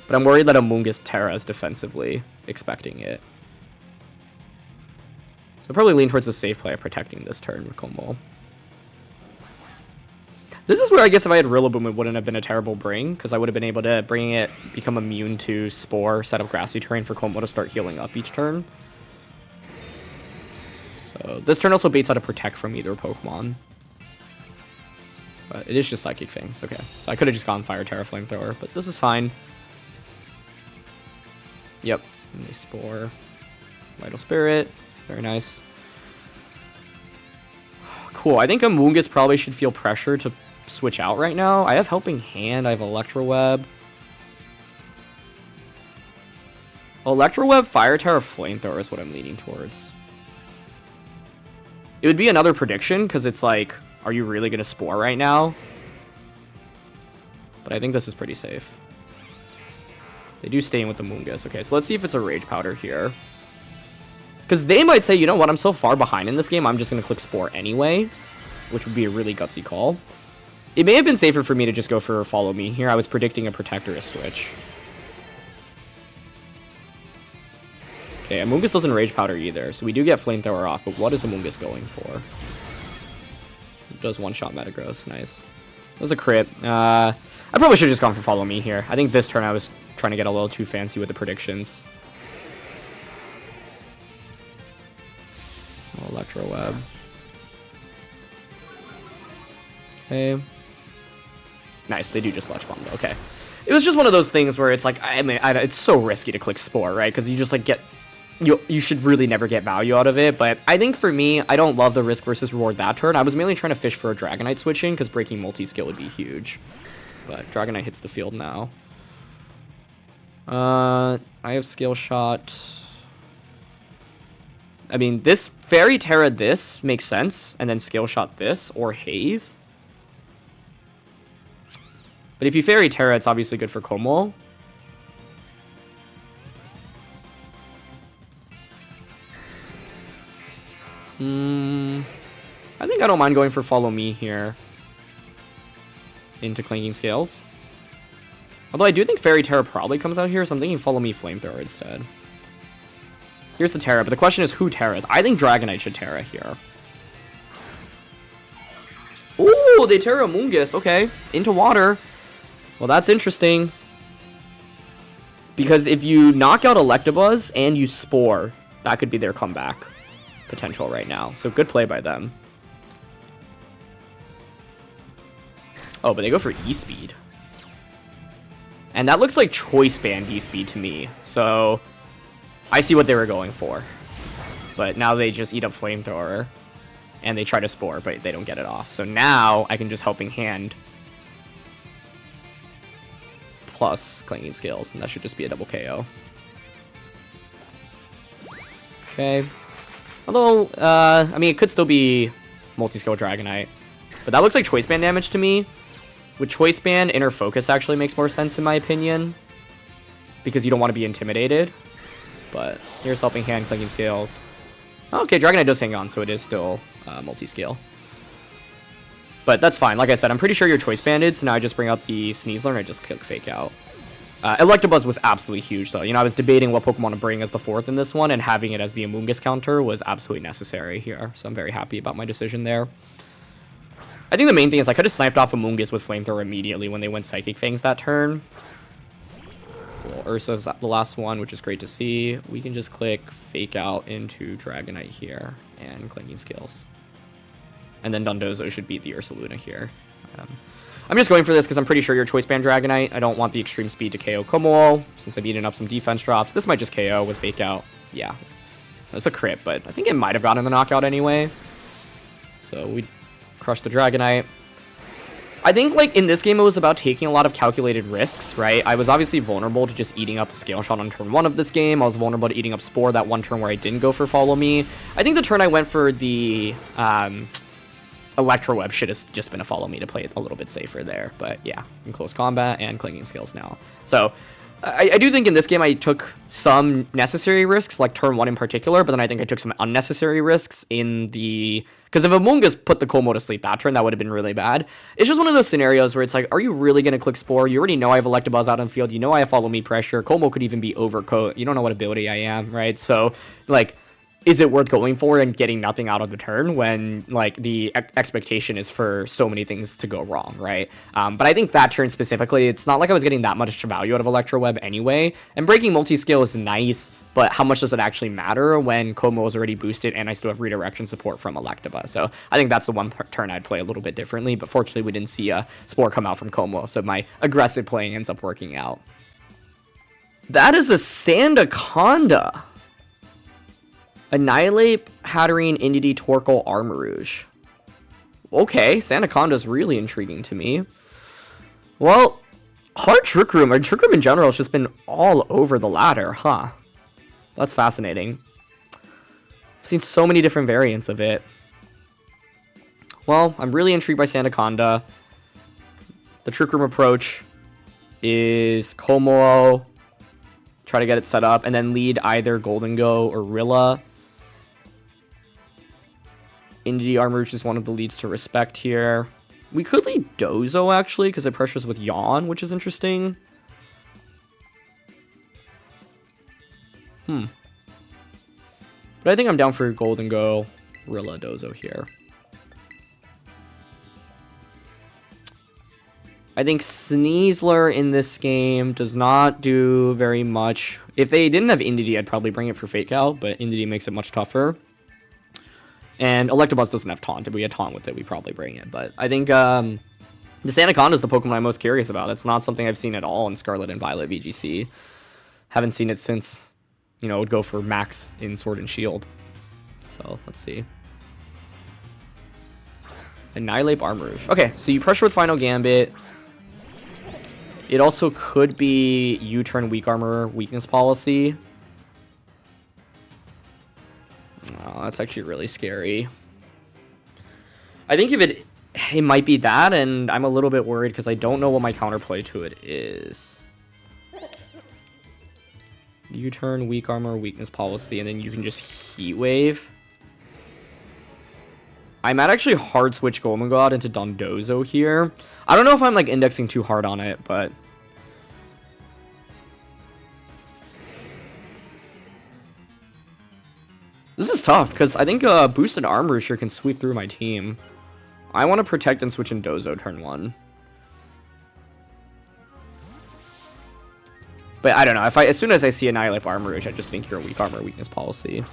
But I'm worried that Amoonguss Terra is defensively expecting it. So I'll probably lean towards the safe play of protecting this turn with Kommo-O. This is where I guess if I had Rillaboom, it wouldn't have been a terrible bring, because I would have been able to bring it, become immune to Spore, set up grassy terrain for Kommo-O to start healing up each turn. So this turn also baits out a Protect from either Pokemon. But it is just Psychic Fangs. Okay, so I could have just gone Fire Terra Flamethrower, but this is fine. Yep, Spore, Vital Spirit, very nice. Cool, I think Amoonguss probably should feel pressure to switch out right now. I have Helping Hand, I have Electro Web. Electro Web, Fire Terra Flamethrower is what I'm leaning towards. It would be another prediction, because it's like, are you really going to Spore right now? But I think this is pretty safe. They do stay in with the Amoonguss. Okay, so let's see if it's a Rage Powder here. Because they might say, you know what, I'm so far behind in this game, I'm just going to click Spore anyway. Which would be a really gutsy call. It may have been safer for me to just go for Follow Me here. I was predicting a Protector switch. Okay, Amoonguss doesn't Rage Powder either, so we do get Flamethrower off, but what is Amoonguss going for? It does one-shot Metagross, nice. That was a crit. I probably should have just gone for Follow Me here. I think this turn I was trying to get a little too fancy with the predictions. Electro Web. Okay. Nice, they do just Sludge Bomb, though. Okay. It was just one of those things where it's like, I mean, it's so risky to click Spore, right? Because you just, like, get... You should really never get value out of it, but I think for me, I don't love the risk versus reward that turn. I was mainly trying to fish for a Dragonite switching, because breaking multi-skill would be huge. But Dragonite hits the field now. I have Scale Shot. I mean, this Fairy Terra this makes sense, and then Scale Shot this, or Haze. But if you Fairy Terra, it's obviously good for Kommo-O. I think I don't mind going for Follow Me here into Clanging Scales. Although I do think Fairy Terra probably comes out here, so I'm thinking Follow Me Flamethrower instead. Here's the Terra, but the question is who Terras. I think Dragonite should Terra here. Ooh, they Terra Amoonguss. Okay, into water. Well, that's interesting. Because if you knock out Electabuzz and you Spore, that could be their comeback potential right now. So good play by them. Oh, but they go for E-Speed. And that looks like Choice Band E-Speed to me. So I see what they were going for. But now they just eat up Flamethrower. And they try to Spore, but they don't get it off. So now I can just Helping Hand plus Clanging Scales, and that should just be a double KO. Okay. Although, I mean, it could still be Multi-Skill Dragonite. But that looks like Choice Band damage to me. With Choice Band, Inner Focus actually makes more sense in my opinion. Because you don't want to be intimidated. But here's Helping Hand, Clanging Scales. Okay, Dragonite does hang on, so it is still multi-scale. But that's fine. Like I said, I'm pretty sure you're Choice Banded, so now I just bring out the Sneasler and I just click Fake Out. Electabuzz was absolutely huge, though. You know, I was debating what Pokemon to bring as the 4th in this one, and having it as the Amoonguss counter was absolutely necessary here. So I'm very happy about my decision there. I think the main thing is I could have sniped off Amoonguss with Flamethrower immediately when they went Psychic Fangs that turn. Well, Ursa's the last one, which is great to see. We can just click Fake Out into Dragonite here and Clanging Scales. And then Dondozo should beat the Ursaluna here. I'm just going for this because I'm pretty sure you're Choice Band Dragonite. I don't want the extreme speed to KO Kommo-O since I've eaten up some defense drops. This might just KO with Fake Out. Yeah, that's a crit, but I think it might have gotten the knockout anyway. So we crush the Dragonite. I think, like, in this game, it was about taking a lot of calculated risks, right? I was obviously vulnerable to just eating up a Scale Shot on turn 1 of this game. I was vulnerable to eating up Spore that one turn where I didn't go for Follow Me. I think the turn I went for the Electro Web should have just been a Follow Me to play it a little bit safer there. But, yeah, in close combat and Clanging Scales now. So, I do think in this game I took some necessary risks, like turn 1 in particular, but then I think I took some unnecessary risks in the... Because if Amoonguss put the Kommo to sleep that turn, that would have been really bad. It's just one of those scenarios where it's like, are you really going to click Spore? You already know I have Electabuzz out on the field. You know I have Follow Me pressure. Kommo could even be Overcoat. You don't know what ability I am, right? So, like... Is it worth going for and getting nothing out of the turn when, like, the expectation is for so many things to go wrong, right? But I think that turn specifically, it's not like I was getting that much value out of Electro Web anyway. And breaking multi-scale is nice, but how much does it actually matter when Kommo is already boosted and I still have redirection support from Electabuzz? So I think that's the one turn I'd play a little bit differently, but fortunately we didn't see a Spore come out from Kommo, so my aggressive playing ends up working out. That is a Sandaconda. Annihilate, Hatterene, Indeedee, Torkoal, Armarouge. Okay, Sandaconda's really intriguing to me. Well, hard Trick Room, or Trick Room in general, has just been all over the ladder, huh? That's fascinating. I've seen so many different variants of it. Well, I'm really intrigued by Sandaconda. The Trick Room approach is Kommo-O, try to get it set up, and then lead either Golden Go or Rilla. Indeedee Armarouge is one of the leads to respect here. We could lead Dozo, actually, because it pressures with Yawn, which is interesting. But I think I'm down for Golden Go, Rilla, Dozo here. I think Sneasler in this game does not do very much. If they didn't have Indeedee, I'd probably bring it for Fake Out, but Indeedee makes it much tougher. And Electabuzz doesn't have Taunt. If we had Taunt with it, we'd probably bring it. But I think the Sandaconda is the Pokemon I'm most curious about. It's not something I've seen at all in Scarlet and Violet VGC. Haven't seen it since, you know, it would go for Max in Sword and Shield. So, let's see. Annihilate Armarouge. Okay, so you pressure with Final Gambit. It also could be U-turn Weak Armor Weakness Policy. Oh, that's actually really scary. I think if it might be that, and I'm a little bit worried because I don't know what my counterplay to it is. U-turn, Weak Armor, Weakness Policy, and then you can just Heat Wave. I might actually hard switch Golden God into Dondozo here. I don't know if I'm like indexing too hard on it, but This is tough, because I think boosted Armor sure can sweep through my team. I want to protect and switch in Dozo turn 1. But I don't know. As soon as I see Annihilate Armor Rouge, I just think you're a weak armor weakness policy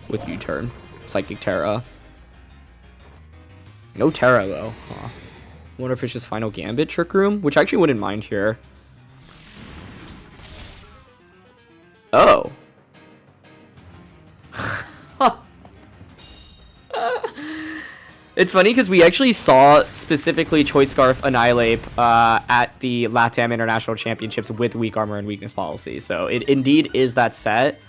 with U-turn. Psychic Terra. No Terra, though. Huh. Wonder if it's just Final Gambit Trick Room, which I actually wouldn't mind here. Oh. It's funny because we actually saw specifically Choice Scarf Annihilate at the LATAM International Championships with weak armor and weakness policy. So it indeed is that set.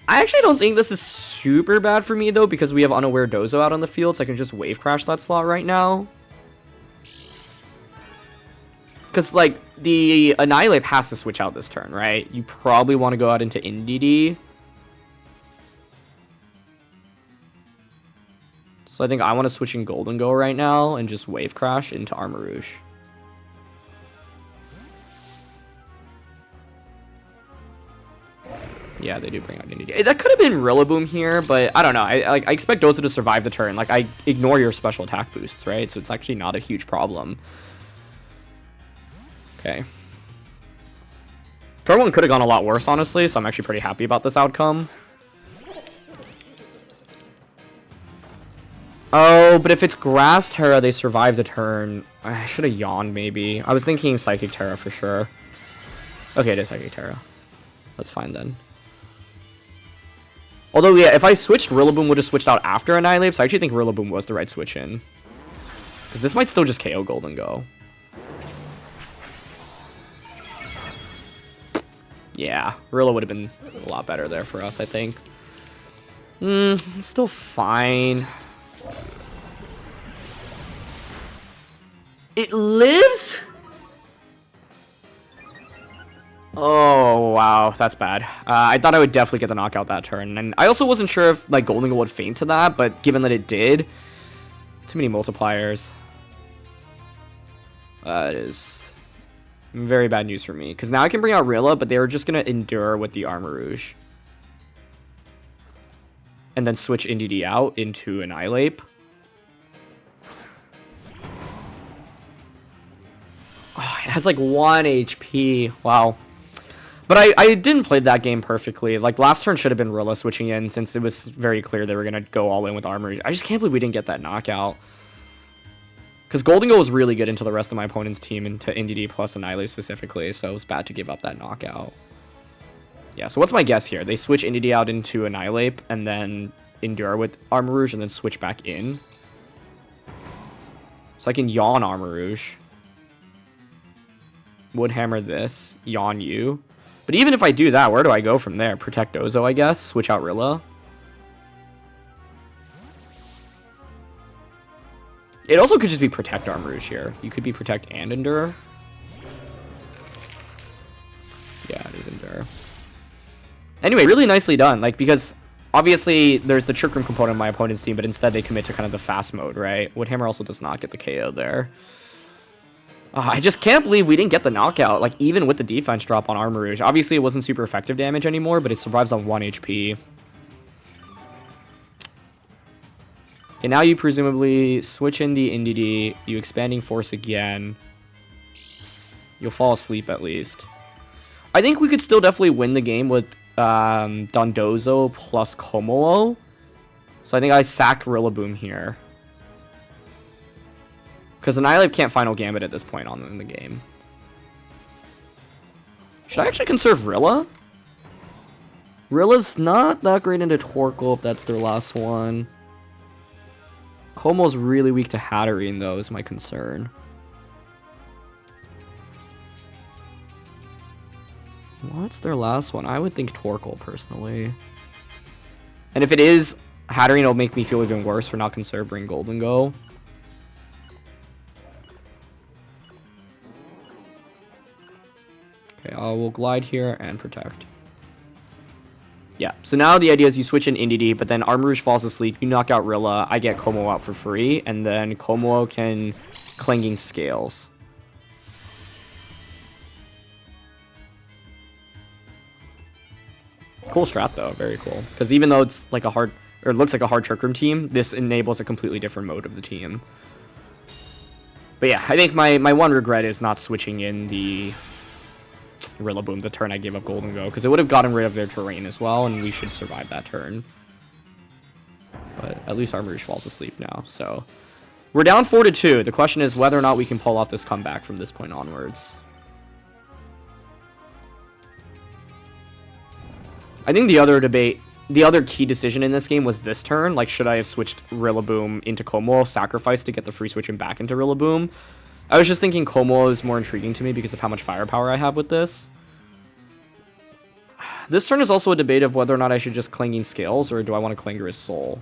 I actually don't think this is super bad for me though, because we have Unaware Dozo out on the field, so I can just wave crash that slot right now. Because like the Annihilate has to switch out this turn, right? You probably want to go out into NDD. So I think I want to switch in Golden Go right now and just Wave Crash into Armor Rouge. Yeah, they do bring out Indy. That could have been Rillaboom here, but I don't know. I expect Dozo to survive the turn. Like, I ignore your special attack boosts, right? So it's actually not a huge problem. Okay. Turn 1 could have gone a lot worse, honestly, so I'm actually pretty happy about this outcome. Oh, but if it's Grass Terra, they survive the turn. I should have yawned, maybe. I was thinking Psychic Terra for sure. Okay, it is Psychic Terra. That's fine, then. Although, yeah, if I switched, Rillaboom would have switched out after Annihilate, so I actually think Rillaboom was the right switch in. Because this might still just KO Golden Go. Yeah, Rilla would have been a lot better there for us, I think. Still fine. It lives? Oh, wow. That's bad. I thought I would definitely get the knockout that turn. And I also wasn't sure if like Golden Go would feint to that, but given that it did, too many multipliers. It is very bad news for me. Because now I can bring out Rilla, but they were just going to endure with the Armor Rouge. And then switch NDD out into Annihilate. Oh, it has like 1 HP. Wow. But I didn't play that game perfectly. Like, last turn should have been Rilla switching in, since it was very clear they were going to go all in with Armor. I just can't believe we didn't get that knockout. Because Golden Go was really good into the rest of my opponent's team, into NDD plus Annihilate specifically, so it was bad to give up that knockout. Yeah, so what's my guess here? They switch NDD out into Annihilate, and then endure with Armor Rouge, and then switch back in. So I can yawn Armor Rouge. Woodhammer this, yawn you. But even if I do that, where do I go from there? Protect Dozo, I guess. Switch out Rilla. It also could just be Protect Armor Rouge here. You could be Protect and Endure. Yeah, it is Endure. Anyway, really nicely done. Like, because obviously there's the Trick Room component of my opponent's team, but instead they commit to kind of the fast mode, right? Woodhammer also does not get the KO there. I just can't believe we didn't get the knockout, like, even with the defense drop on Armor Rouge. Obviously, it wasn't super effective damage anymore, but it survives on 1 HP. Okay, now you presumably switch in the NDD, you Expanding Force again. You'll fall asleep, at least. I think we could still definitely win the game with Dondozo plus Kommo-O. So I think I sack Rillaboom here. Because Annihilate can't Final Gambit at this point on in the game. Should I actually conserve Rilla? Rilla's not that great into Torkoal if that's their last one. Kommo's really weak to Hatterene, though, is my concern. What's their last one? I would think Torkoal, personally. And if it is, Hatterene will make me feel even worse for not conserving Golden Go. Okay, I will glide here and protect. Yeah, so now the idea is you switch in NDD, but then Armor Rouge falls asleep, you knock out Rilla, I get Kommo out for free, and then Kommo can Clanging Scales. Cool strat, though. Very cool. Because even though it's like a hard, or it looks like a hard Trick Room team, this enables a completely different mode of the team. But yeah, I think my one regret is not switching in the Rillaboom the turn I gave up Golden Go, because it would have gotten rid of their terrain as well, and we should survive that turn. But at least Armarouge falls asleep now, so... We're down 4-2. The question is whether or not we can pull off this comeback from this point onwards. I think the other key decision in this game was this turn. Like, should I have switched Rillaboom into Kommo-O, sacrifice to get the free switch and back into Rillaboom? I was just thinking Kommo-O is more intriguing to me because of how much firepower I have with this. This turn is also a debate of whether or not I should just Clanging Scales or do I want to Clangorous Soul.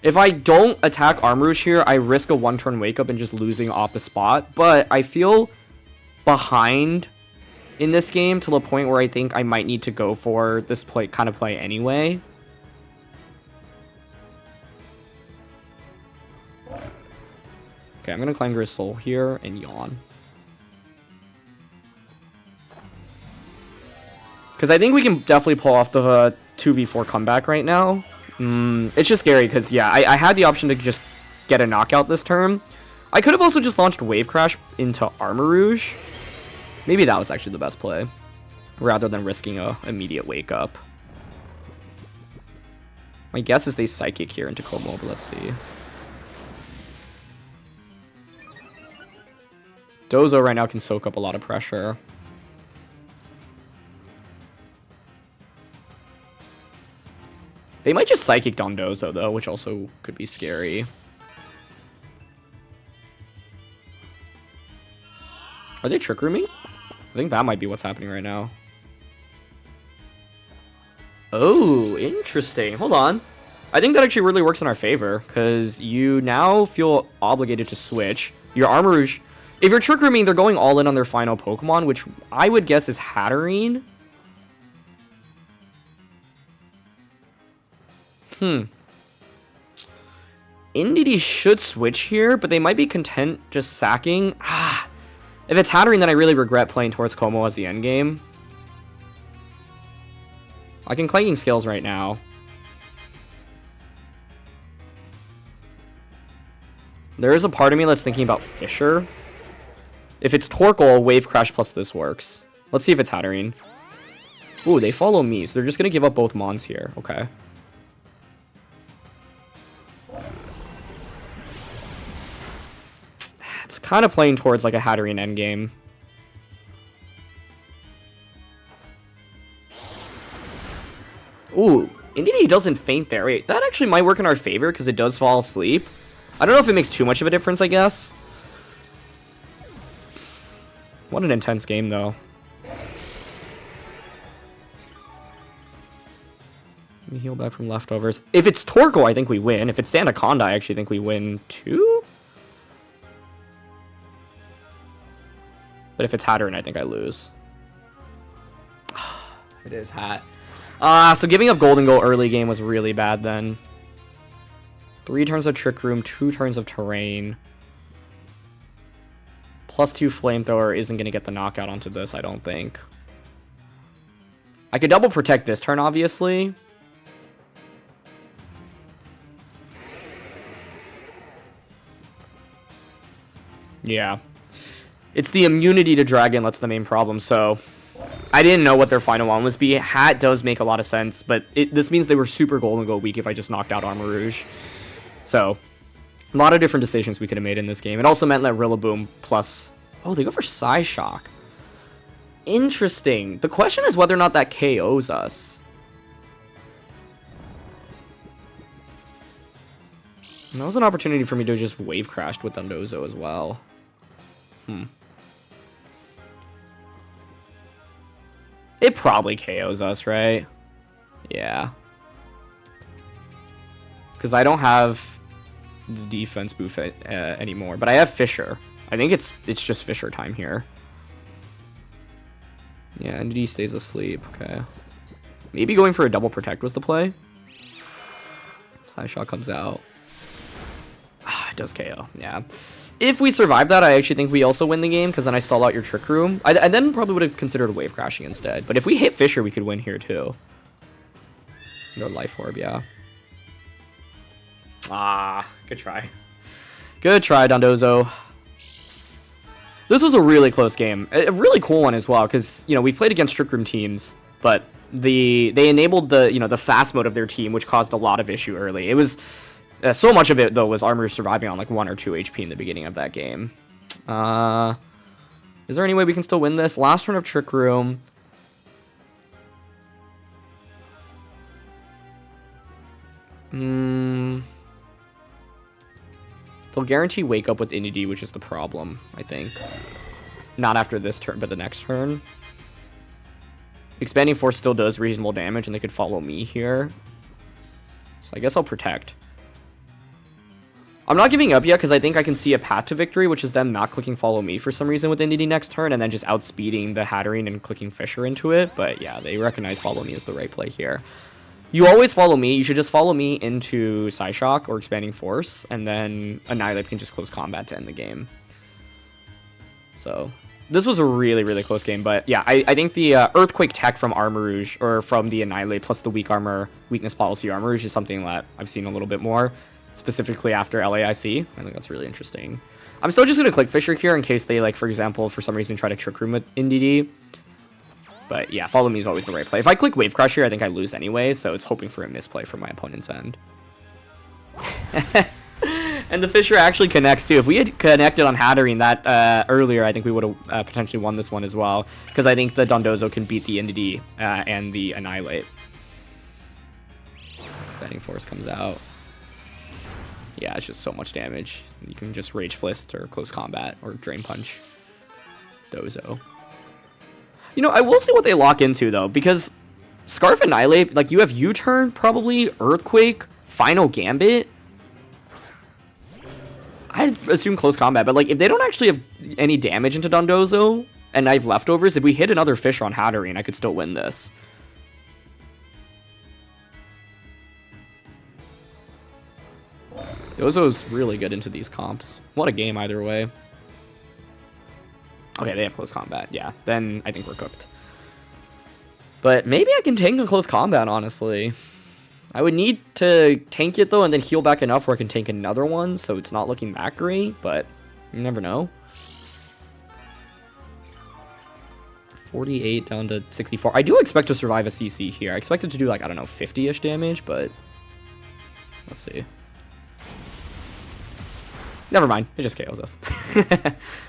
If I don't attack Armarouge here, I risk a one-turn wake-up and just losing off the spot. But I feel behind in this game to the point where I think I might need to go for this kind of play anyway. Okay, I'm going to Clangorous Soul here and Yawn. Because I think we can definitely pull off the 2v4 comeback right now. It's just scary because, yeah, I had the option to just get a knockout this turn. I could have also just launched Wave Crash into Armarouge. Maybe that was actually the best play, rather than risking a immediate wake up. My guess is they Psychic here into Kommo-O, but let's see. Dozo right now can soak up a lot of pressure. They might just Psychic Dondozo, though, which also could be scary. Are they Trick Rooming? I think that might be what's happening right now. Oh, interesting. Hold on. I think that actually really works in our favor, because you now feel obligated to switch. Your Armarouge... If you're Trick Rooming, they're going all in on their final Pokemon, which I would guess is Hatterene. Indeedee should switch here, but they might be content just sacking. If it's Hatterene, then I really regret playing towards Kommo-O as the endgame. I can Clanging Scales right now. There is a part of me that's thinking about Fisher. If it's Torkoal, Wave Crash plus this works. Let's see if it's Hatterene. Ooh, they follow me, so they're just going to give up both Mons here. Okay. It's kind of playing towards like a Hatterene endgame. Ooh, Indeedee doesn't faint there. Wait, that actually might work in our favor because it does fall asleep. I don't know if it makes too much of a difference, I guess. What an intense game, though. Let me heal back from leftovers. If it's Torkoal, I think we win. If it's Sandaconda, I actually think we win too. But if it's Hatterene, I think I lose. It is Hat. So giving up Golden Go early game was really bad then. 3 turns of Trick Room, 2 turns of Terrain. +2 Flamethrower isn't going to get the knockout onto this, I don't think. I could double protect this turn, obviously. Yeah. It's the immunity to Dragon that's the main problem, so... I didn't know what their final one was be. Hat does make a lot of sense, but this means they were super Golden Go weak if I just knocked out Armarouge. So, a lot of different decisions we could have made in this game. It also meant that Rillaboom plus... Oh, they go for Psyshock. Interesting. The question is whether or not that KOs us. And that was an opportunity for me to just Wave Crash with Dondozo as well. It probably KOs us, right? Yeah. Because I don't have the defense boost anymore, but I have Fisher. I think it's just Fisher time here. Yeah, and he stays asleep. Okay. Maybe going for a double protect was the play. Psyshock comes out. does KO, yeah. If we survive that, I actually think we also win the game, because then I stall out your Trick Room. I then probably would have considered wave crashing instead. But if we hit Fissure, we could win here too. No Life Orb, yeah. Ah, good try. Good try, Dondozo. This was a really close game. A really cool one as well, because, you know, we played against Trick Room teams, but they enabled the, you know, the fast mode of their team, which caused a lot of issue early. It was... so much of it, though, was Armor surviving on, like, 1 or 2 HP in the beginning of that game. Is there any way we can still win this? Last turn of Trick Room. They'll guarantee Wake Up with Indy, which is the problem, I think. Not after this turn, but the next turn. Expanding Force still does reasonable damage, and they could follow me here. So I guess I'll Protect. I'm not giving up yet because I think I can see a path to victory, which is them not clicking Follow Me for some reason with Indy next turn, and then just outspeeding the Hatterene and clicking Fissure into it. But yeah, they recognize Follow Me as the right play here. You always follow me. You should just follow me into Psyshock or Expanding Force, and then Annihilate can just close combat to end the game. So this was a really, really close game. But yeah, I think the Earthquake tech from Armarouge, or from the Annihilate, plus the weak armor, weakness policy Armarouge is something that I've seen a little bit more. Specifically after LAIC. I think that's really interesting. I'm still just going to click Fissure here in case they, like, for example, for some reason try to Trick Room with NDD. But yeah, Follow Me is always the right play. If I click Wave Crush here, I think I lose anyway, so it's hoping for a misplay from my opponent's end. And the Fissure actually connects too. If we had connected on Hatterene that earlier, I think we would have potentially won this one as well, because I think the Dondozo can beat the NDD and the Annihilate. Expanding Force comes out. Yeah, it's just so much damage. You can just Rage Fist or Close Combat or Drain Punch Dozo. You know, I will see what they lock into, though, because Scarf Annihilate, like, you have U-Turn, probably, Earthquake, Final Gambit. I'd assume Close Combat, but, like, if they don't actually have any damage into Dondozo and I have leftovers, if we hit another Fissure on Hatterene, I could still win this. Dozo's really good into these comps. What a game either way. Okay, they have Close Combat. Yeah, then I think we're cooked. But maybe I can tank a Close Combat, honestly. I would need to tank it, though, and then heal back enough where I can tank another one, so it's not looking that great, but you never know. 48 down to 64. I do expect to survive a CC here. I expect it to do, like, I don't know, 50-ish damage, but let's see. Never mind, it just KOs us.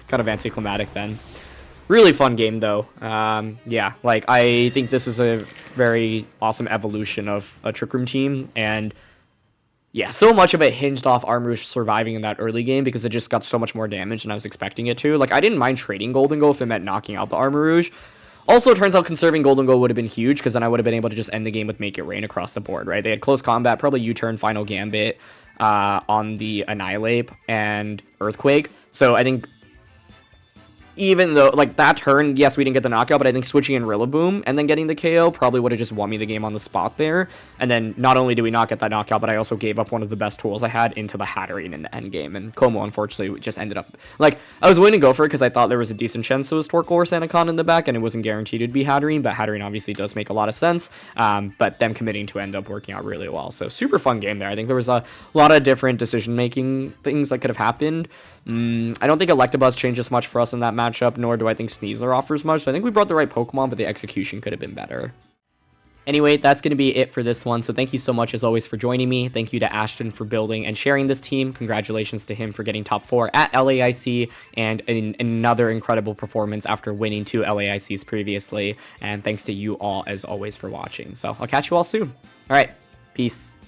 Kind of anticlimactic then. Really fun game, though. Yeah, like, I think this is a very awesome evolution of a Trick Room team, and yeah, so much of it hinged off Armarouge surviving in that early game because it just got so much more damage than I was expecting it to. Like, I didn't mind trading Golden Goal if it meant knocking out the Armarouge. Also, it turns out conserving Golden Goal would have been huge, because then I would have been able to just end the game with Make It Rain across the board, right? They had Close Combat, probably U-Turn, Final Gambit, on the Annihilate and Earthquake. So I think even though, like, that turn, yes, we didn't get the knockout, but I think switching in Rillaboom and then getting the KO probably would have just won me the game on the spot there. And then not only did we not get that knockout, but I also gave up one of the best tools I had into the Hatterene in the end game. And Kommo, unfortunately, just ended up, like, I was willing to go for it because I thought there was a decent chance it was Torkoal or Sanacon in the back, and it wasn't guaranteed it'd be Hatterene, but Hatterene obviously does make a lot of sense. But them committing to end up working out really well. So super fun game there. I think there was a lot of different decision-making things that could have happened. I don't think Electabuzz changes much for us in that matchup, nor do I think Sneasler offers much. So I think we brought the right Pokemon, but the execution could have been better. Anyway, that's going to be it for this one. So thank you so much, as always, for joining me. Thank you to Ashton for building and sharing this team. Congratulations to him for getting top 4 at LAIC, and another incredible performance after winning 2 LAICs previously. And thanks to you all, as always, for watching. So I'll catch you all soon. All right, peace.